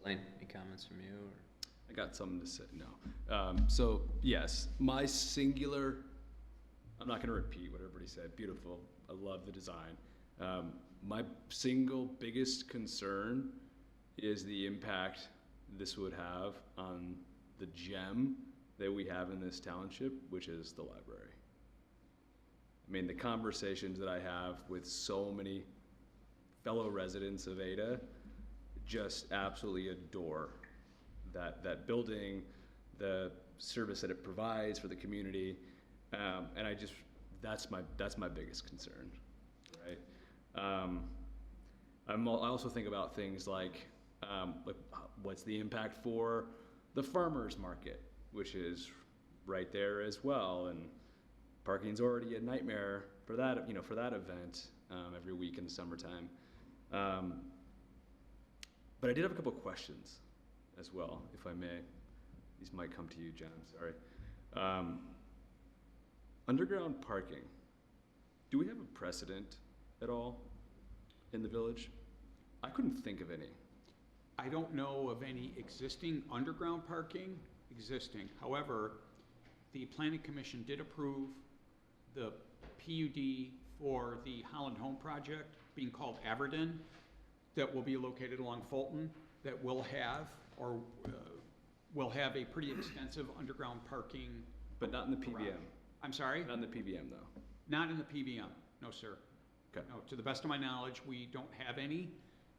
Lane, any comments from you? Or? I got something to say. No. So yes, my singular. I'm not going to repeat what everybody said. Beautiful. I love the design. My single biggest concern is the impact this would have on the gem that we have in this township, which is the library. I mean, the conversations that I have with so many fellow residents of Ada just absolutely adore that building, the service that it provides for the community, and that's my biggest concern, right? I also think about things like what's the impact for the farmers market, which is right there as well, and parking's already a nightmare for that, for that event every week in the summertime. But I did have a couple of questions as well, if I may. These might come to you, Jen, sorry. Underground parking. Do we have a precedent at all in the village? I couldn't think of any. I don't know of any existing underground parking existing. However, the Planning Commission did approve the PUD for the Holland Home project, being called Averden, that will be located along Fulton, that will have a pretty extensive underground parking. But not in the PBM. garage. I'm sorry? Not in the PBM, though. Not in the PBM, no, sir. Okay. No, to the best of my knowledge, we don't have any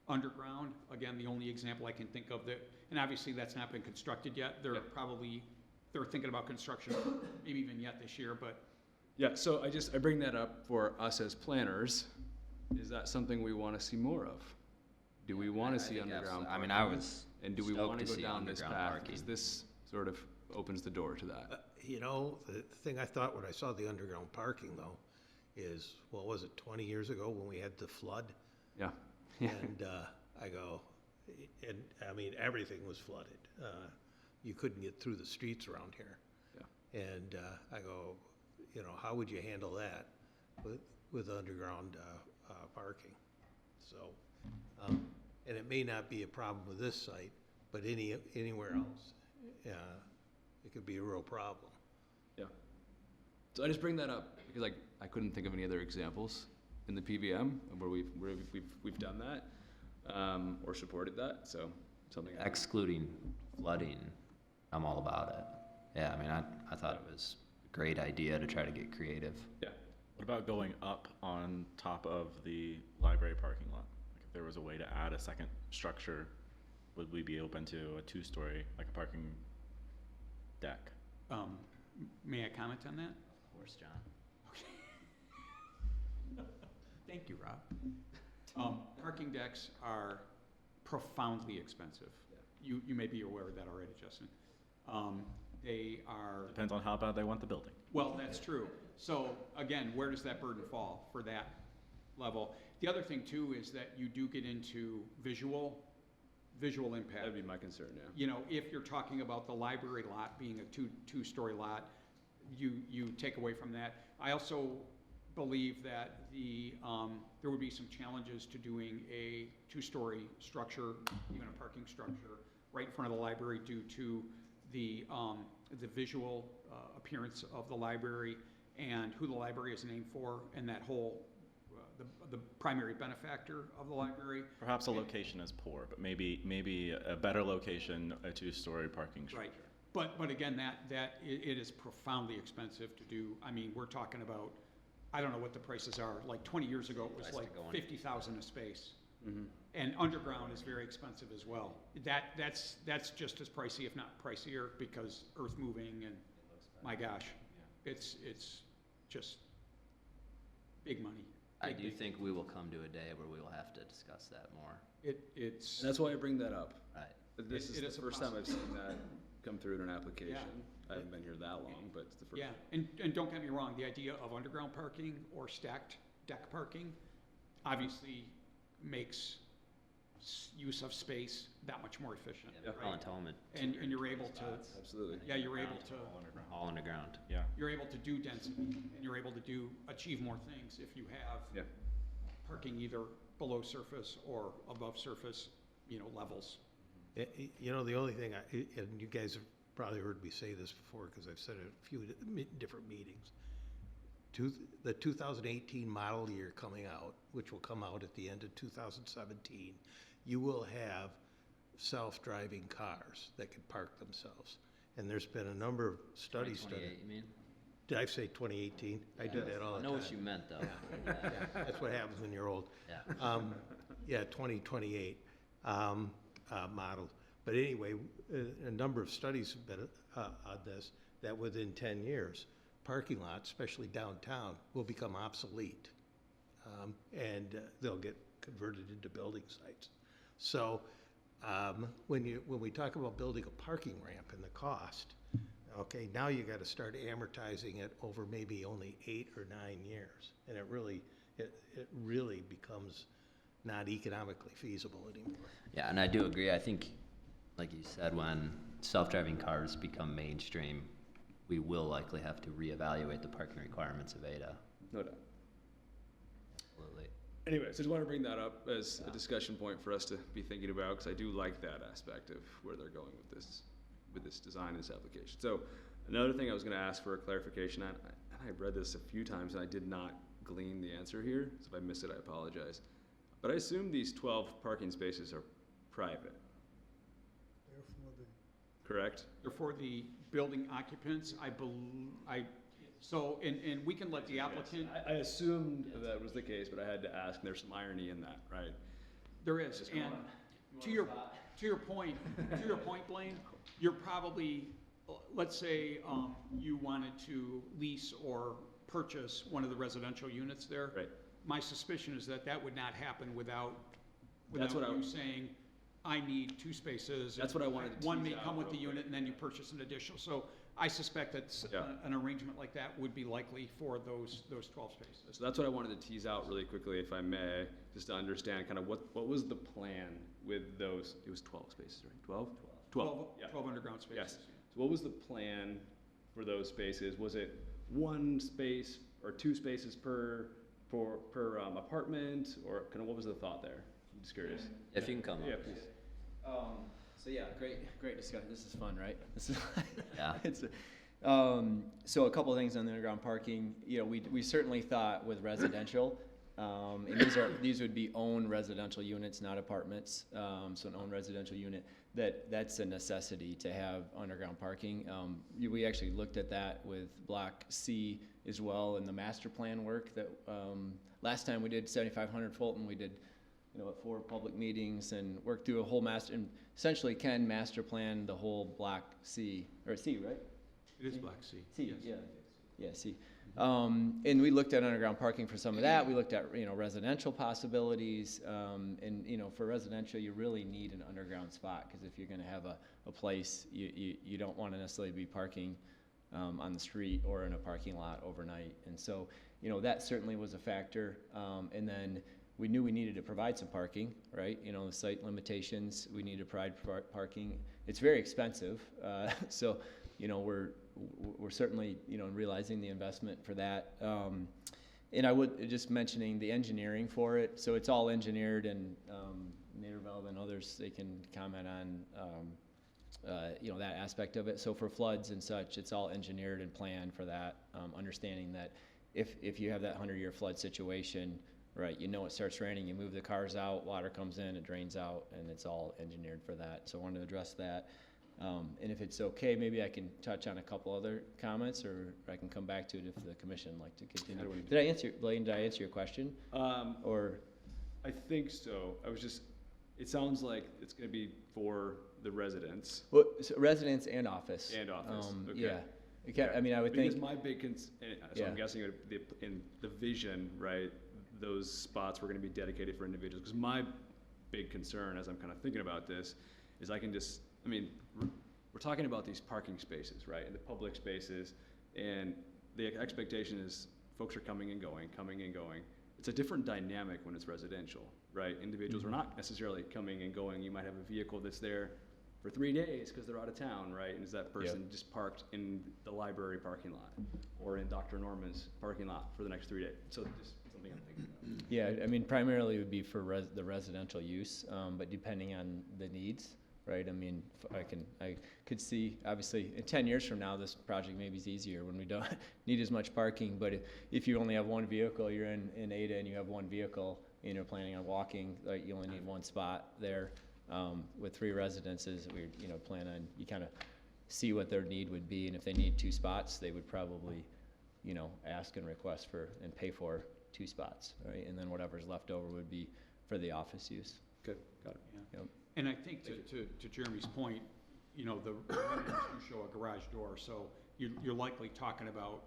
underground. Again, the only example I can think of that, and obviously that's not been constructed yet. They're thinking about construction, maybe even yet this year, but. Yeah, so I bring that up for us as planners. Is that something we want to see more of? Do we want to see underground parking? I mean, I was And do we stoked want to to go see down this underground path? parking. Because this sort of opens the door to that. You know, the thing I thought when I saw the underground parking though, is, what was it, 20 years ago when we had the flood? Yeah. And I go, and I mean, everything was flooded. You couldn't get through the streets around here. Yeah. And I go, you know, how would you handle that with underground parking? So, and it may not be a problem with this site, but anywhere else, it could be a real problem. Yeah. So I just bring that up because I couldn't think of any other examples in the PVM where we've done that or supported that. So something. Excluding flooding, I'm all about it. Yeah, I mean, I thought it was a great idea to try to get creative. Yeah. What about going up on top of the library parking lot? Like if there was a way to add a second structure, would we be open to a 2-story, like a parking deck? May I comment on that? Of course, John. Thank you, Rob. Parking decks are profoundly expensive. You may be aware of that already, Justin. They are, Depends on how bad they want the building. well, that's true. So again, where does that burden fall for that level? The other thing too is that you do get into visual impact. That'd be my concern, yeah. You know, if you're talking about the library lot being a two-story lot, you take away from that. I also believe that there would be some challenges to doing a 2-story structure, even a parking structure, right in front of the library due to the visual appearance of the library and who the library is named for, and that whole the primary benefactor of the library. Perhaps the location is poor, but maybe a better location, a 2-story parking structure. Right, but again, it is profoundly expensive to do. I mean, we're talking about, I don't know what the prices are. Like 20 years ago, it was like 50,000 a space. Mm-hmm. And underground is very expensive as well. That's just as pricey, if not pricier, because earth moving and, my gosh, it's just big money. I do think we will come to a day where we will have to discuss that more. It's, And that's why I bring that up. Right. This It is is a the first time I've seen that come through in an application. I haven't been here that long, but it's the first. yeah, and don't get me wrong, the idea of underground parking or stacked deck parking obviously makes use of space that much more efficient. Yeah, right? I'll tell them it. And you're able to, Absolutely. yeah, you're able to, All underground. Yeah. you're able to do density, and you're able to achieve more things if you have Yeah. parking either below surface or above surface, levels. You know, the only thing, and you guys have probably heard me say this before, because I've said it at a few different meetings. The 2018 model year coming out, which will come out at the end of 2017, you will have self-driving cars that can park themselves. And there's been a number of studies. 2028, you mean? Did I say 2018? I do that all the I time. know what you meant, though. Yeah, that's what happens when you're old. Yeah. Yeah, 2028 model. But anyway, a number of studies have been on this, that within 10 years, parking lots, especially downtown, will become obsolete. And they'll get converted into building sites. So when we talk about building a parking ramp and the cost, okay, now you got to start amortizing it over maybe only 8 or 9 years. And it really becomes not economically feasible anymore. Yeah, and I do agree. I think, like you said, when self-driving cars become mainstream, we will likely have to reevaluate the parking requirements of Ada. No doubt. Absolutely. Anyway, so just want to bring that up as a discussion point for us to be thinking about, because I do like that aspect of where they're going with this design and this application. So another thing I was going to ask for a clarification on, and I've read this a few times and I did not glean the answer here, so if I missed it, I apologize. But I assume these 12 parking spaces are private, Therefore, correct? They're for the building occupants, so, and we can let the applicant, I assumed that was the case, but I had to ask, and there's some irony in that, right? there is, and to your point, Blaine, you're probably, let's say, you wanted to lease or purchase one of the residential units there. Right. My suspicion is that would not happen without That's what you saying, I need 2 spaces. That's what I wanted to One tease may out come with real the quick. unit, and then you purchase an additional. So I suspect that Yeah. an arrangement like that would be likely for those 12 spaces. So that's what I wanted to tease out really quickly, if I may, just to understand kind of what was the plan with those, it was 12 spaces, right? 12? 12, yeah. 12 underground spaces. Yes. So what was the plan for those spaces? Was it 1 space or 2 spaces per apartment, or kind of what was the thought there? I'm just curious. If you can come Yeah, up. please. So yeah, great discussion. This is fun, right? This is Yeah. So a couple of things on the underground parking. We certainly thought with residential, and these would be owned residential units, not apartments. So an owned residential unit that's a necessity to have underground parking. We actually looked at that with Block C as well in the master plan work that, last time we did 7500 Fulton, we did, 4 public meetings and worked through a whole and essentially can master plan the whole Block C, or C, right? It is Black C. C, yes. yeah, C. And we looked at underground parking for some of that. We looked at, residential possibilities. And, for residential, you really need an underground spot, because if you're gonna have a place, you don't wanna necessarily be parking on the street or in a parking lot overnight. And so, that certainly was a factor. And then we knew we needed to provide some parking, right? The site limitations, we need to provide parking. It's very expensive, so, we're certainly, realizing the investment for that. And I would just mentioning the engineering for it. So it's all engineered, and Naderveld and others, they can comment on, that aspect of it. So for floods and such, it's all engineered and planned for that, understanding that if you have that 100-year flood situation, right, it starts raining, you move the cars out, water comes in, it drains out, and it's all engineered for that. So I wanted to address that. And if it's okay, maybe I can touch on a couple other comments, or I can come back to it if the commission would like to continue. Blaine, did I answer your question? Or I think so. It sounds like it's gonna be for the residents. Well, so residents and office. And office, okay. Yeah. Okay, I mean, I would Because think. my big so Yeah. I'm guessing in the vision, right, those spots were gonna be dedicated for individuals. Because my big concern, as I'm kind of thinking about this, is we're talking about these parking spaces, right, and the public spaces, and the expectation is folks are coming and going. It's a different dynamic when it's residential, right? Individuals are not necessarily coming and going. You might have a vehicle that's there for 3 days because they're out of town, right? And is that person just parked in the library parking lot or in Dr. Norman's parking lot for the next 3 days? So just something I'm thinking about. Yeah, primarily it would be for the residential use, but depending on the needs, right? I could see, obviously, in 10 years from now, this project maybe is easier when we don't need as much parking. But if you only have one vehicle, you're in Ada and you have one vehicle and you're planning on walking, you only need one spot there. With 3 residences, we plan on, you kind of see what their need would be, and if they need 2 spots, they would probably, ask and request for and pay for 2 spots, right? And then whatever's left over would be for the office use. Good, got it. Yeah. Yep. And I think to Jeremy's point, the you show a garage door, so you're likely talking about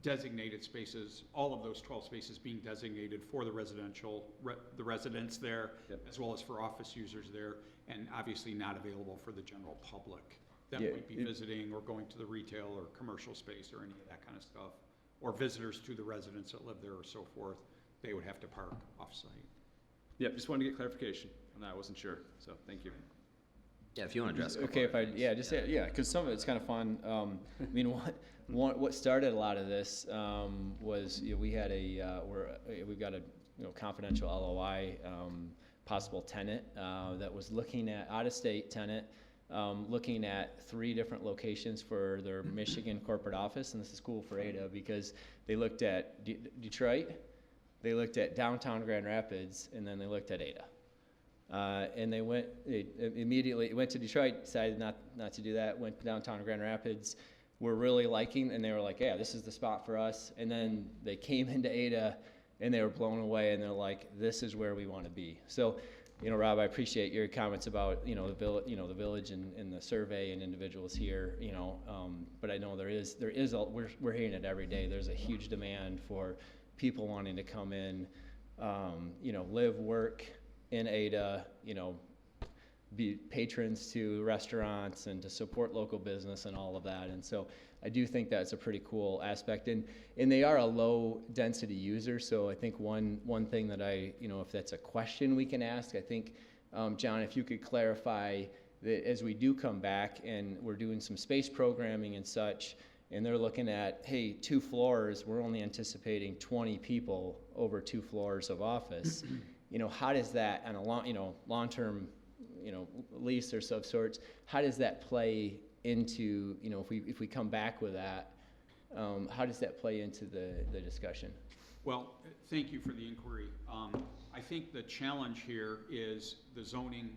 designated spaces, all of those 12 spaces being designated for the the residents there, as well as for office users there, and obviously not available for the general public that might be visiting or going to the retail or commercial space or any of that kind of stuff, or visitors to the residents that live there or so forth. They would have to park off-site. Yeah, just wanted to get clarification on that. I wasn't sure, so thank you. Yeah, if you want to address. Okay, because some of it's kind of fun. What started a lot of this was we had we've got a confidential LOI, possible tenant that was looking at out-of-state tenant, looking at 3 different locations for their Michigan corporate office, and this is cool for Ada because they looked at Detroit, they looked at downtown Grand Rapids, and then they looked at Ada. And they immediately went to Detroit, decided not to do that, went downtown Grand Rapids, were really liking, and they were like, yeah, this is the spot for us. And then they came into Ada, and they were blown away, and they're like, this is where we want to be. So, Rob, I appreciate your comments about, the village and the survey and individuals here, but I know we're hearing it every day. There's a huge demand for people wanting to come in, live, work in Ada, be patrons to restaurants and to support local business and all of that. And so I do think that's a pretty cool aspect. And they are a low density user. So I think one thing that if that's a question we can ask, I think, John, if you could clarify that as we do come back and we're doing some space programming and such, and they're looking at, hey, 2 floors, we're only anticipating 20 people over 2 floors of office. How does that on a long-term, lease or of sorts, how does that play into, if we come back with that, how does that play into the discussion? Well, thank you for the inquiry. I think the challenge here is the zoning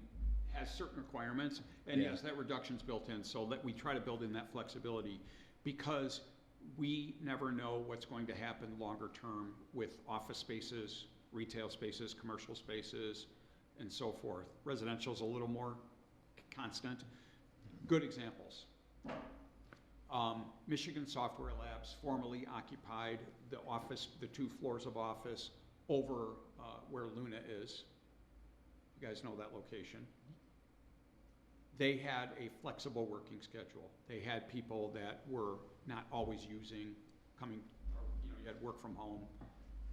has certain requirements, and yes, that reduction's built in, so that we try to build in that flexibility, because we never know what's going to happen longer term with office spaces, retail spaces, commercial spaces, and so forth. Residential's a little more constant. Good examples. Michigan Software Labs formerly occupied the office, the 2 floors of office over where Luna is. You guys know that location. They had a flexible working schedule. They had people that were not always coming, or, you had work from home,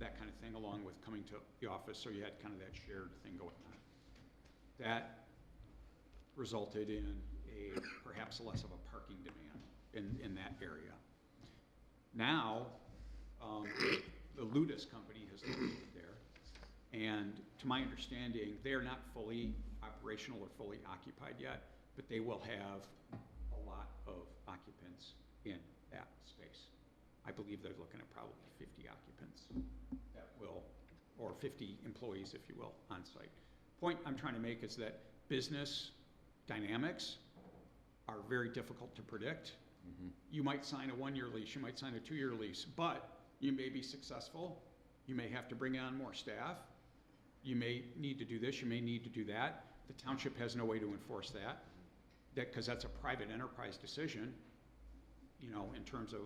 that kind of thing, along with coming to the office, so you had kind of that shared thing going on. That resulted in perhaps less of a parking demand in that area. Now, the Ludus company has located there, and to my understanding, they are not fully operational or fully occupied yet, but they will have a lot of occupants in that space. I believe they're looking at probably 50 occupants that will, or 50 employees, if you will, on site. Point I'm trying to make is that business dynamics are very difficult to predict. You might sign a 1-year lease, you might sign a 2-year lease, but you may be successful. You may have to bring on more staff. You may need to do this, you may need to do that. The township has no way to enforce that, because that's a private enterprise decision, in terms of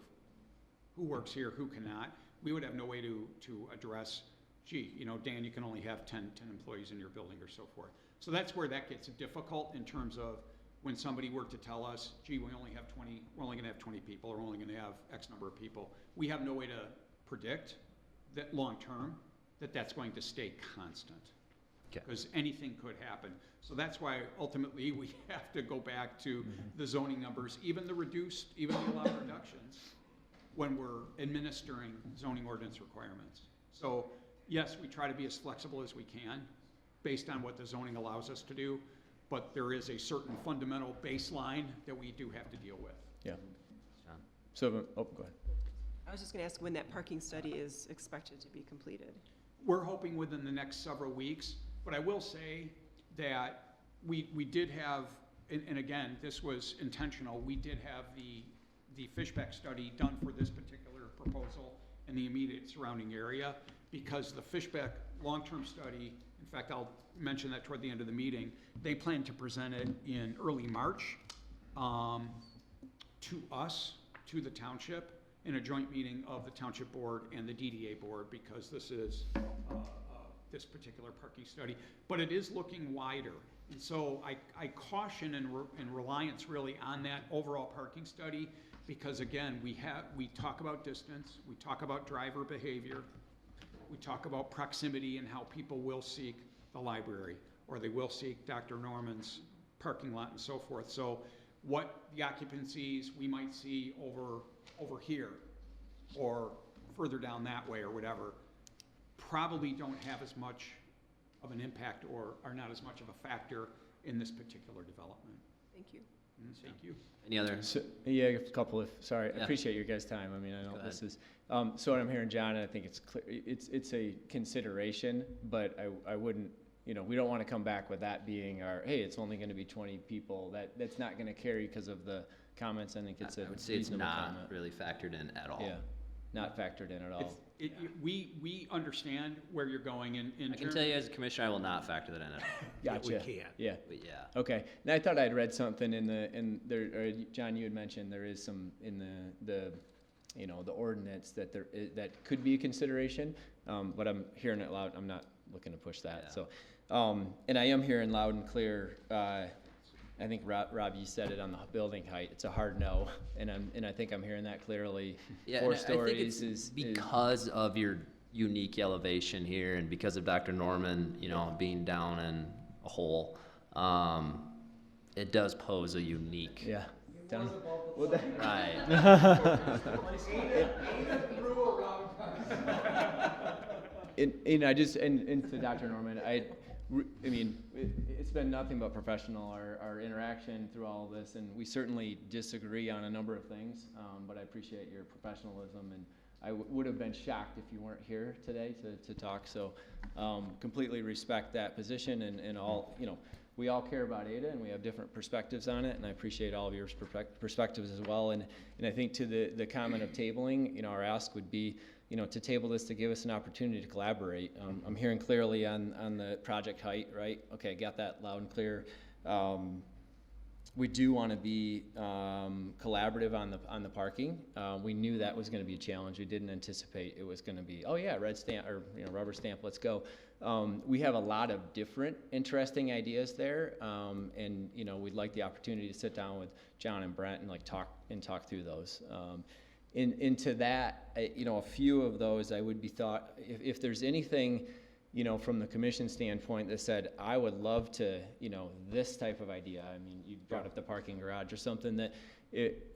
who works here, who cannot. We would have no way to address, gee, Dan, you can only have 10 employees in your building or so forth. So that's where that gets difficult in terms of when somebody were to tell us, gee, we're only gonna have 20 people, or we're only gonna have X number of people. We have no way to predict that long-term, that's going to stay constant. Because anything could happen. So that's why ultimately we have to go back to the zoning numbers, even the allowed reductions, when we're administering zoning ordinance requirements. So yes, we try to be as flexible as we can based on what the zoning allows us to do, but there is a certain fundamental baseline that we do have to deal with. Yeah. So, go ahead. I was just gonna ask when that parking study is expected to be completed. We're hoping within the next several weeks, but I will say that we did have, and again, this was intentional, we did have the Fishback study done for this particular proposal in the immediate surrounding area, because the Fishback long-term study, in fact, I'll mention that toward the end of the meeting, they plan to present it in early March to us, to the township, in a joint meeting of the township board and the DDA board, because this is this particular parking study, but it is looking wider. And so I caution and reliance really on that overall parking study, because again, we talk about distance, we talk about driver behavior, we talk about proximity and how people will seek the library, or they will seek Dr. Norman's parking lot and so forth. So what the occupancies we might see over here, or further down that way, or whatever, probably don't have as much of an impact, or are not as much of a factor in this particular development. Thank you. Thank you. Any other? So, yeah, a couple of, sorry, I Yeah. appreciate your guys' time. I mean, I know Go this is, so what I'm hearing, John, and I think it's clear, it's a consideration, but I wouldn't, we don't want to come back with that being our, hey, it's only going to be 20 people. That's not going to carry because of the comments. I think it's a I would say it's reasonable not comment. really factored in at all. Yeah, not factored in at all. We understand where you're going in I can terms. tell you as a commissioner, I will not factor that in at all. Gotcha. We can't. Yeah. But yeah. Okay. And I thought I'd read something in there, or John, you had mentioned there is some in the ordinance that that could be a consideration, but I'm hearing it loud. I'm not looking to push that. Yeah. So, and I am hearing loud and clear. I think Rob, you said it on the building height. It's a hard no, and I think I'm hearing that clearly. Yeah, 4 and I stories think it's is because of your unique elevation here, and because of Dr. Norman, being down in a hole, it does pose a unique. yeah. Down, Right. and I just and to Dr. Norman, I mean, it's been nothing but professional, our interaction through all of this, and we certainly disagree on a number of things, but I appreciate your professionalism, and I would have been shocked if you weren't here today to talk, so completely respect that position, and all, we all care about Ada and we have different perspectives on it, and I appreciate all of your perspectives as well. And I think to the comment of tabling, you know, our ask would be, you know, to table this to give us an opportunity to collaborate. I'm hearing clearly on the project height, right? Okay, got that loud and clear. We do want to be collaborative on the parking. We knew that was going to be a challenge. We didn't anticipate it was going to be, oh yeah, red stamp or, you know, rubber stamp, let's go. We have a lot of different interesting ideas there, and you know, we'd like the opportunity to sit down with John and Brent and like talk through those. Into that, you know, a few of those I would be thought, if there's anything, you know, from the commission standpoint that said, I would love to, you know, this type of idea. I mean, you brought up the parking garage or something that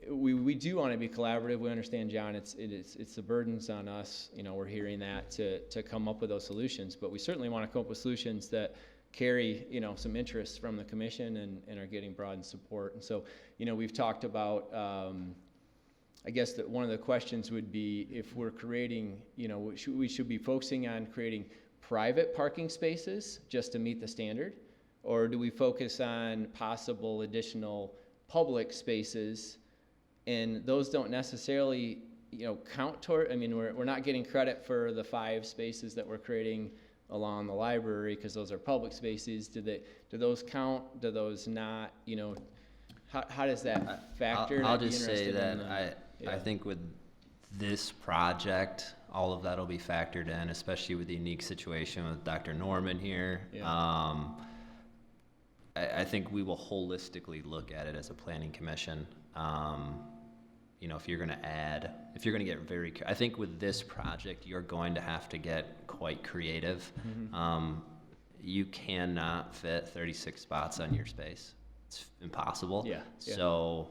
we do want to be collaborative. We understand, John, it's the burdens on us. You know, we're hearing that to come up with those solutions, but we certainly want to come up with solutions that carry, you know, some interest from the commission and are getting broad support. And so, you know, we've talked about, I guess that one of the questions would be if we're creating, you know, we should be focusing on creating private parking spaces just to meet the standard, or do we focus on possible additional public spaces? And those don't necessarily, you know, count toward, I mean, we're not getting credit for the 5 spaces that we're creating along the library because those are public spaces. Do those count? Do those not? You know, how does that factor? I'll just say that I think with this project, all of that will be factored in, especially with the unique situation with Dr. Norman here. Yeah. I think we will holistically look at it as a planning commission. You know, if you're going to get very, I think with this project, you're going to have to get quite creative. Mm-hmm. You cannot fit 36 spots on your space. It's impossible. Yeah. So,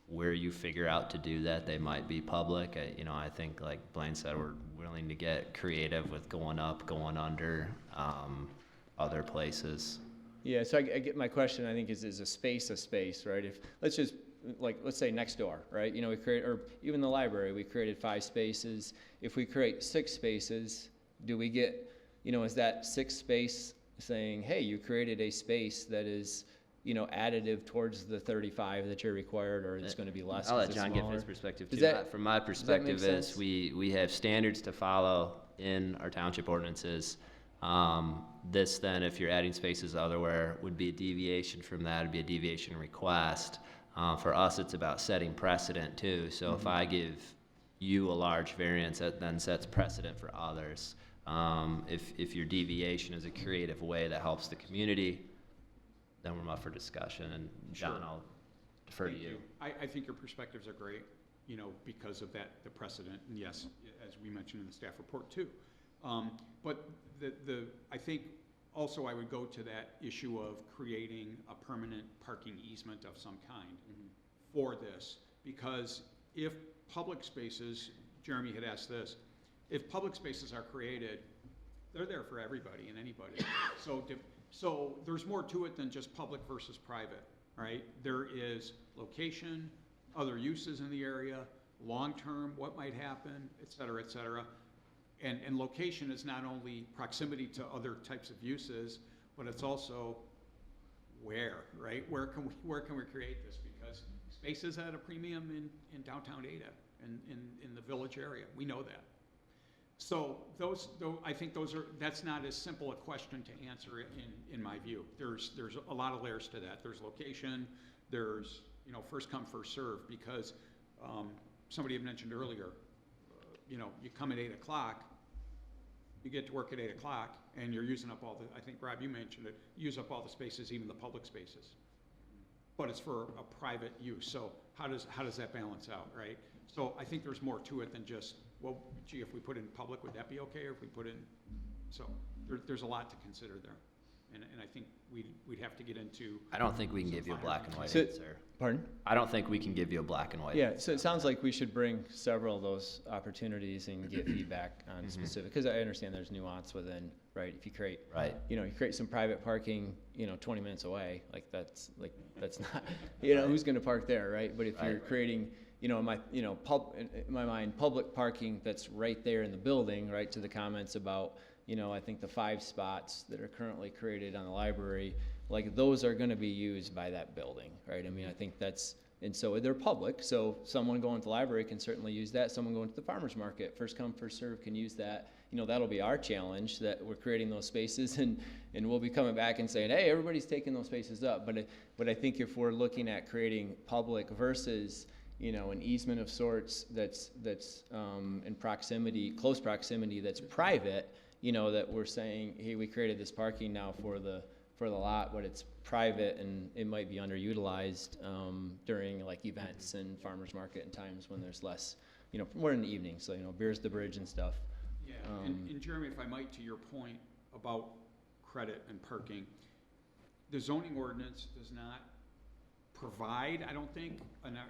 where you figure out to do that, they might be public. You know, I think like Blaine said, we're willing to get creative with going up, going under, other places. Yeah, so I get my question, I think, is a space, right? If, let's say next door, right? You know, or even the library, we created 5 spaces. If we create 6 spaces, do we get, you know, is that 6th space saying, hey, you created a space that is, you know, additive towards the 35 that you're required, or it's going to be less? I'll let John give his perspective too. From my does that make perspective sense? is we have standards to follow in our township ordinances. This then, if you're adding spaces elsewhere, would be a deviation from that. It'd be a deviation request. For us, it's about setting precedent too. So if I give you a large variance, that then sets precedent for others. If your deviation is a creative way that helps the community, then we're up for discussion. And John, I'll defer to you. I think your perspectives are great, you know, because of that, the precedent, and yes, as we mentioned in the staff report too. But I think also I would go to that issue of creating a permanent parking easement of some kind for this, because if public spaces, Jeremy had asked this, if public spaces are created, they're there for everybody and anybody. So there's more to it than just public versus private, right? There is location, other uses in the area, long-term, what might happen, et cetera, et cetera. And location is not only proximity to other types of uses, but it's also where, right? Where can we create this? Because space is at a premium in downtown Ada and in the village area. We know that. So I think that's not as simple a question to answer in my view. There's a lot of layers to that. There's location, there's, you know, first come, first serve, because somebody had mentioned earlier, you know, you come at 8 o'clock, you get to work at 8 o'clock, and you're using up all the, I think, Rob, you mentioned it, use up all the spaces, even the public spaces. But it's for a private use, so how does that balance out, right? So I think there's more to it than just, well, gee, if we put it in public, would that be okay, or if we put it in, so there's a lot to consider there. And I think we'd have to get into. I don't think we can give you a black and white So- answer. Pardon? I don't think we can give you a black and white Yeah, answer. so it sounds like we should bring several of those opportunities and get feedback on specific, because I understand there's nuance within, right? If you create, Right. you know, you create some private parking, you know, 20 minutes away, that's not, you know, who's gonna park there, right? But if you're creating, you know, in my mind, public parking that's right there in the building, right, to the comments about, I think the 5 spots that are currently created on the library, like those are gonna be used by that building, right? I mean, I think that's, and so they're public, so someone going to the library can certainly use that, someone going to the farmer's market, first come, first serve can use that. That'll be our challenge, that we're creating those spaces, and we'll be coming back and saying, hey, everybody's taking those spaces up. But I think if we're looking at creating public versus, an easement of sorts that's in proximity, close proximity, that's private, that we're saying, hey, we created this parking now for the lot, but it's private and it might be underutilized during like events and farmers market and times when there's less, more in the evening, so beers the bridge and stuff. Yeah, and Jeremy, if I might, to your point about credit and parking, the zoning ordinance does not provide, I don't think,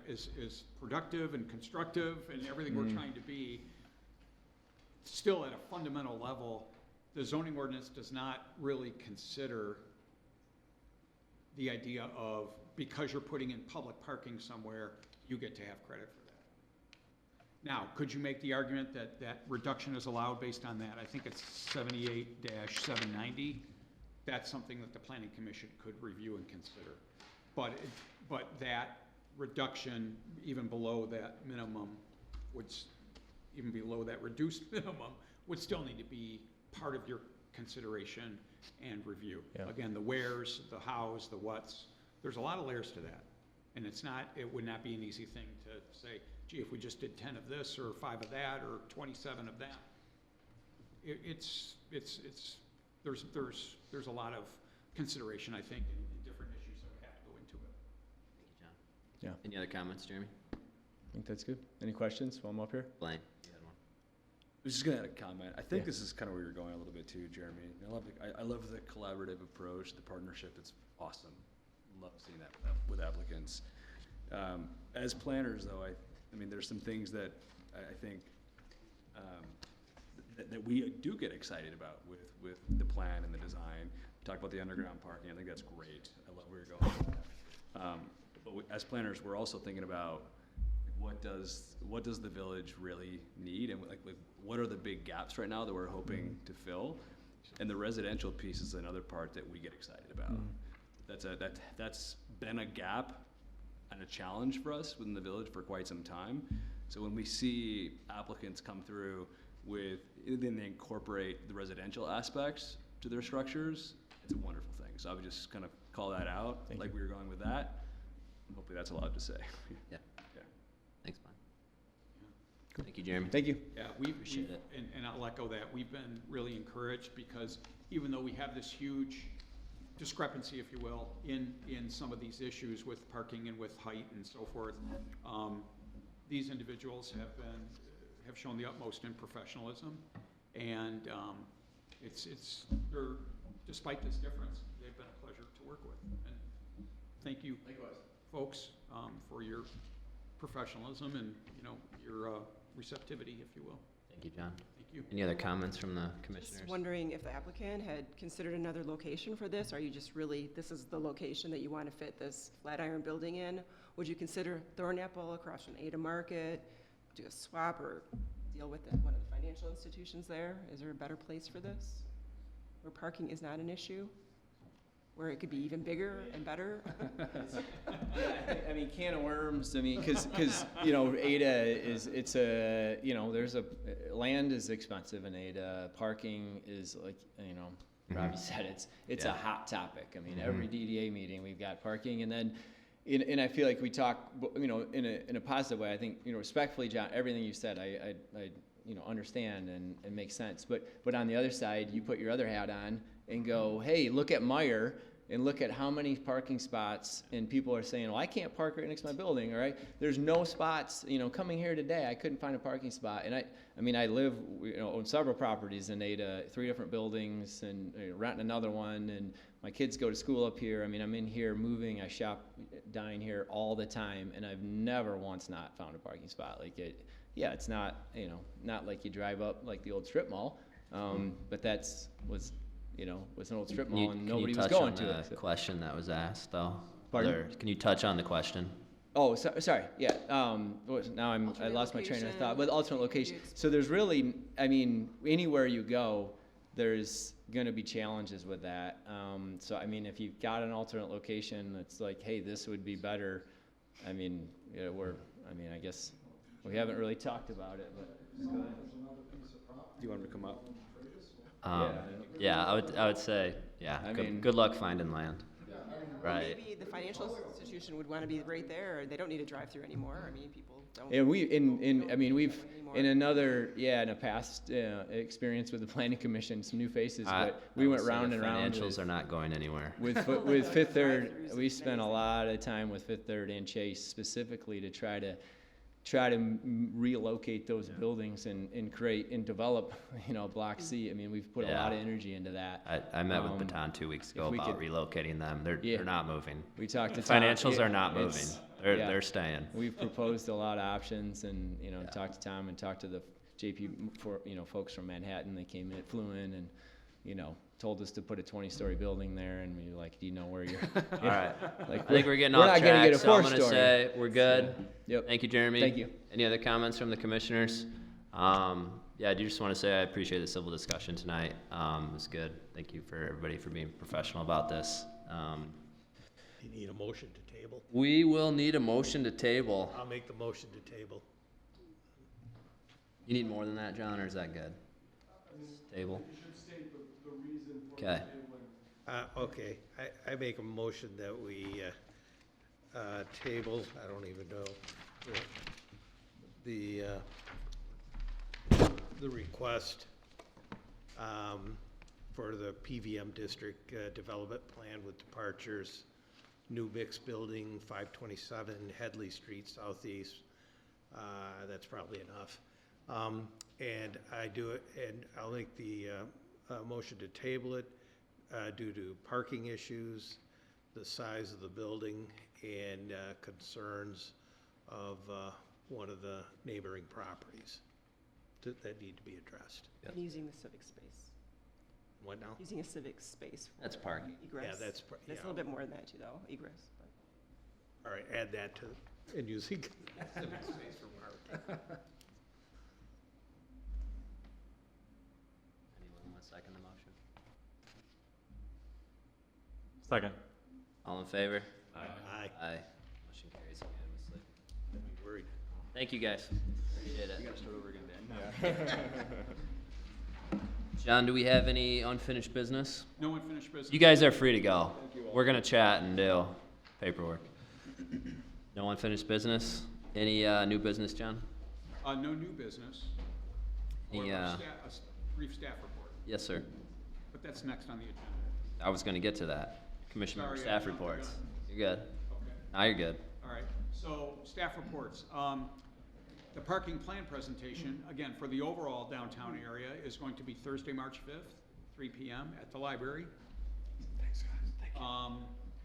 is productive and constructive and everything we're trying to be. Still at a fundamental level, the zoning ordinance does not really consider the idea of, because you're putting in public parking somewhere, you get to have credit for that. Now, could you make the argument that that reduction is allowed based on that? I think it's 78-790. That's something that the planning commission could review and consider. But that reduction, even below that minimum, even below that reduced minimum, would still need to be part of your consideration and review. Yeah. Again, the wheres, the hows, the whats, there's a lot of layers to that. And it would not be an easy thing to say, gee, if we just did 10 of this, or 5 of that, or 27 of that. There's a lot of consideration, I think, in different issues that would have to go into it. Thank you, John. Yeah. Any other comments, Jeremy? I think that's good. Any questions while I'm up here? Blaine, you had one. I was just gonna add a comment. I think this is kind of where you're going a little bit too, Jeremy. I love the collaborative approach, the partnership. It's awesome. Love seeing that with applicants. As planners, though, I mean, there's some things that I think that we do get excited about with the plan and the design. We talked about the underground parking. I think that's great. I love where you're going with that. But as planners, we're also thinking about what does the village really need, and like what are the big gaps right now that we're hoping to fill, and the residential piece is another part that we get excited about. That's been a gap and a challenge for us within the village for quite some time. So when we see applicants come through then they incorporate the residential aspects to their structures, it's a wonderful thing. So I would just kind of call that out, like we were going with that. Hopefully that's allowed to say. Yeah. Thanks, Blaine. Thank you, Jeremy. Thank you. Yeah, Appreciate it. and I'll echo that. We've been really encouraged because even though we have this huge discrepancy, if you will, in some of these issues with parking and with height and so forth, these individuals have shown the utmost in professionalism, and they're, despite this difference, they've been a pleasure to work with. And thank you, folks, for your professionalism and your receptivity, if you will. Thank you, John. Thank you. Any other comments from the commissioners? Just wondering if the applicant had considered another location for this? Are you just really, this is the location that you want to fit this Flatiron building in? Would you consider Thornapple across from Ada Market, do a swap, or deal with one of the financial institutions there? Is there a better place for this, where parking is not an issue? Where it could be even bigger and better? I mean, can of worms. I mean, because Ada there's land is expensive in Ada. Parking is like Robbie said, it's a hot topic. I mean, every DDA meeting we've got parking, and then and I feel like we talk in a positive way. I think respectfully, John, everything you said I understand and makes sense. But on the other side, you put your other hat on and go, hey, look at Meyer and look at how many parking spots, and people are saying, well, I can't park right next to my building, all right? There's no spots, coming here today, I couldn't find a parking spot. And I live, on several properties in Ada, 3 different buildings, and renting another one, and my kids go to school up here. I mean, I'm in here moving, I shop, dine here all the time, and I've never once not found a parking spot. It's not, not like you drive up like the old strip mall, but was an old strip mall and nobody was going to it. Can you touch on the question that was asked, though? Pardon? Can you touch on the question? Oh, sorry. Yeah. Now I lost my train of thought. But ultimate location. So there's really, I mean, anywhere you go, there's gonna be challenges with that. So I mean, if you've got an alternate location that's like, hey, this would be better, I mean, yeah, I guess we haven't really talked about it, but go ahead. Do you want him to come up? Yeah, I would say, yeah, I mean- good luck finding land. Right. Maybe the financial institution would want to be right there. They don't need a drive-through anymore. I mean, people don't. And we've Anymore. in a past experience with the planning commission, some new faces, but we I went would say round the and round Financials are not going anywhere. with Fifth Third. We spent a lot of time with Fifth Third and Chase specifically to try to relocate those buildings and create and develop, Block C. I mean, we've put a lot of energy into that. I met with Baton 2 weeks ago we about could- relocating them. They're not moving. We talked to Financials Tom. are not moving. It's- They're staying. We've proposed a lot of options and, talked to Tom and talked to the JP, folks from Manhattan. They flew in and, told us to put a 20-story building there, and we were like, do you know where you're? All right. Like, I think we're getting we're off not gonna track, get a so I'm gonna 4-story. say we're good. Yep. Thank you, Jeremy. Thank you. Any other comments from the commissioners? Yeah, I do just want to say I appreciate the civil discussion tonight. It was good. Thank you for everybody for being professional about this. You need a motion to table? We will need a motion to table. I'll make the motion to table. You need more than that, John, or is that good? Table? Okay. Okay, I make a motion that we table, I don't even know, the request for the PVM district development plan with departures, new mixed building, 527 Headley Street Southeast. That's probably enough. And I'll make the motion to table it due to parking issues, the size of the building, and concerns of one of the neighboring properties that need to be addressed. And using the civic space. What now? Using a civic space. For That's parking. egress. Yeah, that's, That's yeah. a little bit more than that too, though, egress. But. All right, add that to, and using civic space for parking. Anyone want to second the motion? Second. All in favor? Aye. Aye. Motion carries unanimously. I'd be worried. Thank you, guys. Appreciate it. You gotta start over again, Dan. John, do we have any unfinished business? No unfinished business. You guys are free to go. We're gonna chat and do paperwork. No unfinished business? Any new business, John? No new business. Any, Or a brief staff report, yes, sir. but that's next on the agenda. I was gonna get to that. Commission member Sorry, I staff jumped the reports. gun. You're good. Okay. Now you're good. All right, so staff reports. The parking plan presentation, again, for the overall downtown area is going to be Thursday, March 5th, 3 p.m. at the library. Thanks, guys. Thank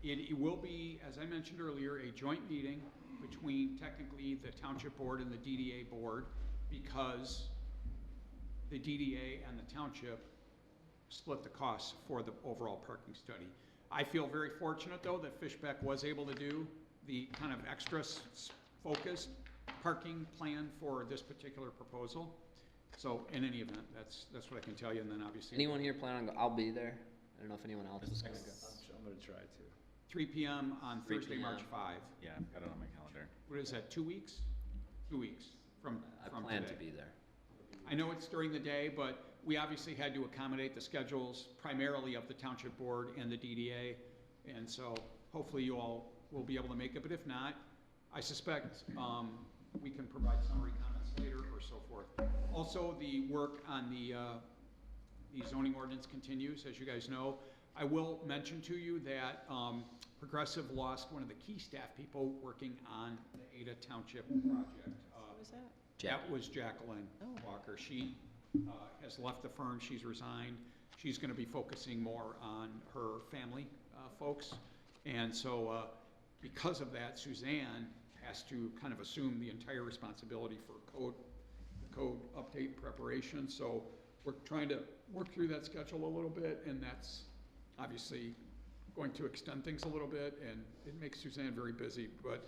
you. It will be, as I mentioned earlier, a joint meeting between technically the Township Board and the DDA Board, because the DDA and the Township split the costs for the overall parking study. I feel very fortunate, though, that Fishbeck was able to do the kind of extra focused parking plan for this particular proposal. So in any event, that's what I can tell you, and then obviously. Anyone here plan on I'll be there. I don't know if anyone else is gonna go. I'm gonna try to. 3 p.m. on 3 Thursday, March p.m. 5. Yeah, I've got it on my calendar. What is that, 2 weeks? 2 weeks from I from plan today. to be there. I know it's during the day, but we obviously had to accommodate the schedules primarily of the Township Board and the DDA. And so hopefully you all will be able to make it, but if not, I suspect we can provide summary comments later or so forth. Also, the work on the zoning ordinance continues, as you guys know. I will mention to you that Progressive lost one of the key staff people working on the Ada Township project. What was that? That was Jacqueline Oh. Walker. She has left the firm, she's resigned. She's gonna be focusing more on her family folks. And so because of that, Suzanne has to kind of assume the entire responsibility for code update preparation. So we're trying to work through that schedule a little bit, and that's obviously going to extend things a little bit, and it makes Suzanne very busy. But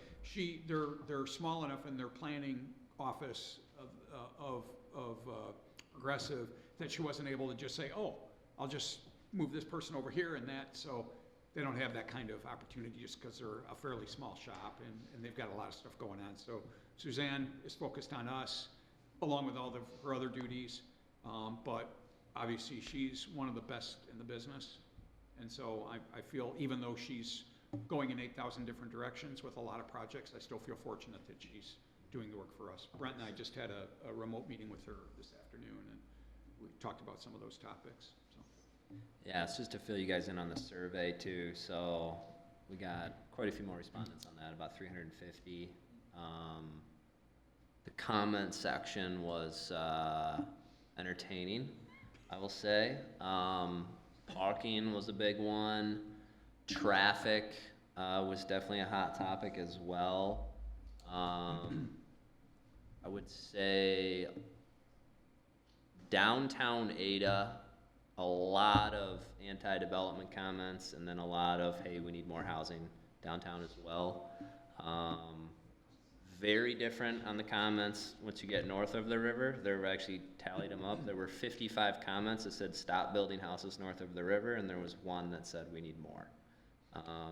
they're small enough in their planning office of Progressive that she wasn't able to just say, oh, I'll just move this person over here and that, so they don't have that kind of opportunity just because they're a fairly small shop and they've got a lot of stuff going on. So Suzanne is focused on us along with all her other duties, but obviously she's one of the best in the business. And so I feel, even though she's going in 8,000 different directions with a lot of projects, I still feel fortunate that she's doing the work for us. Brent and I just had a remote meeting with her this afternoon, and we talked about some of those topics. So. Yeah, it's just to fill you guys in on the survey too. So we got quite a few more respondents on that, about 350. The comment section was entertaining, I will say. Parking was a big one. Traffic was definitely a hot topic as well. I would say downtown Ada, a lot of anti-development comments, and then a lot of, hey, we need more housing downtown as well. Very different on the comments once you get north of the river. There actually tallied them up. There were 55 comments that said stop building houses north of the river, and there was one that said we need more.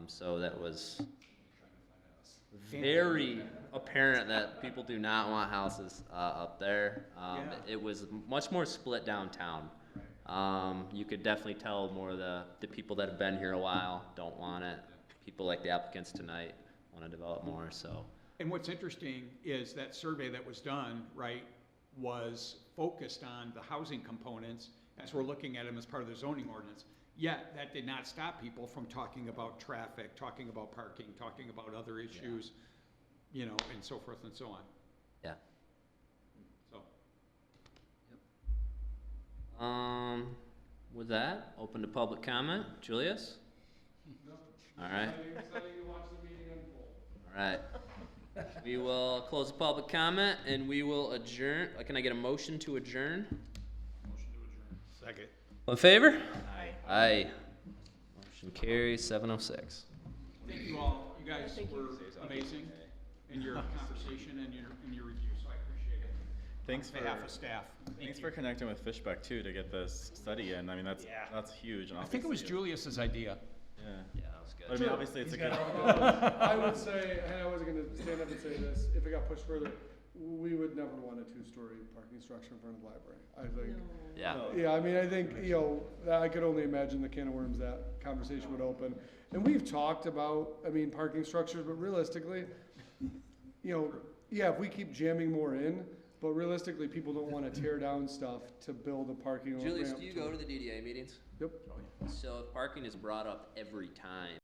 So that was very apparent that people do not want houses up there. It was much more split downtown. You could definitely tell more of the people that have been here a while don't want it. People like the applicants tonight want to develop more, so. And what's interesting is that survey that was done, right, was focused on the housing components as we're looking at them as part of the zoning ordinance. Yet, that did not stop people from talking about traffic, talking about parking, talking about other issues, you know, and so forth and so on. Yeah. So. With that, open to public comment. Julius? All right. All right. We will close the public comment and we will adjourn. Can I get a motion to adjourn? Motion to adjourn. Second. All in favor? Aye. Motion carries 7:06. Thank you all. You guys were amazing in your conversation and your review, so I appreciate it. Thanks On behalf of staff. Thanks for connecting with Fishbeck too to get this study in. I mean, that's huge. And I think it was obviously Julius's idea. Yeah. Yeah, that was good. But I mean, obviously it's a good. I would say, and I wasn't gonna stand up and say this, if it got pushed further, we would never want a two-story parking structure in front of the library. I think, Yeah. yeah, I mean, I think, you know, I could only imagine the can of worms that conversation would open. And we've talked about, I mean, parking structures, but realistically, you know, yeah, if we keep jamming more in, but realistically, people don't wanna tear down stuff to build a parking ramp. Julius, do you go to the DDA meetings? Yep. So if parking is brought up every time,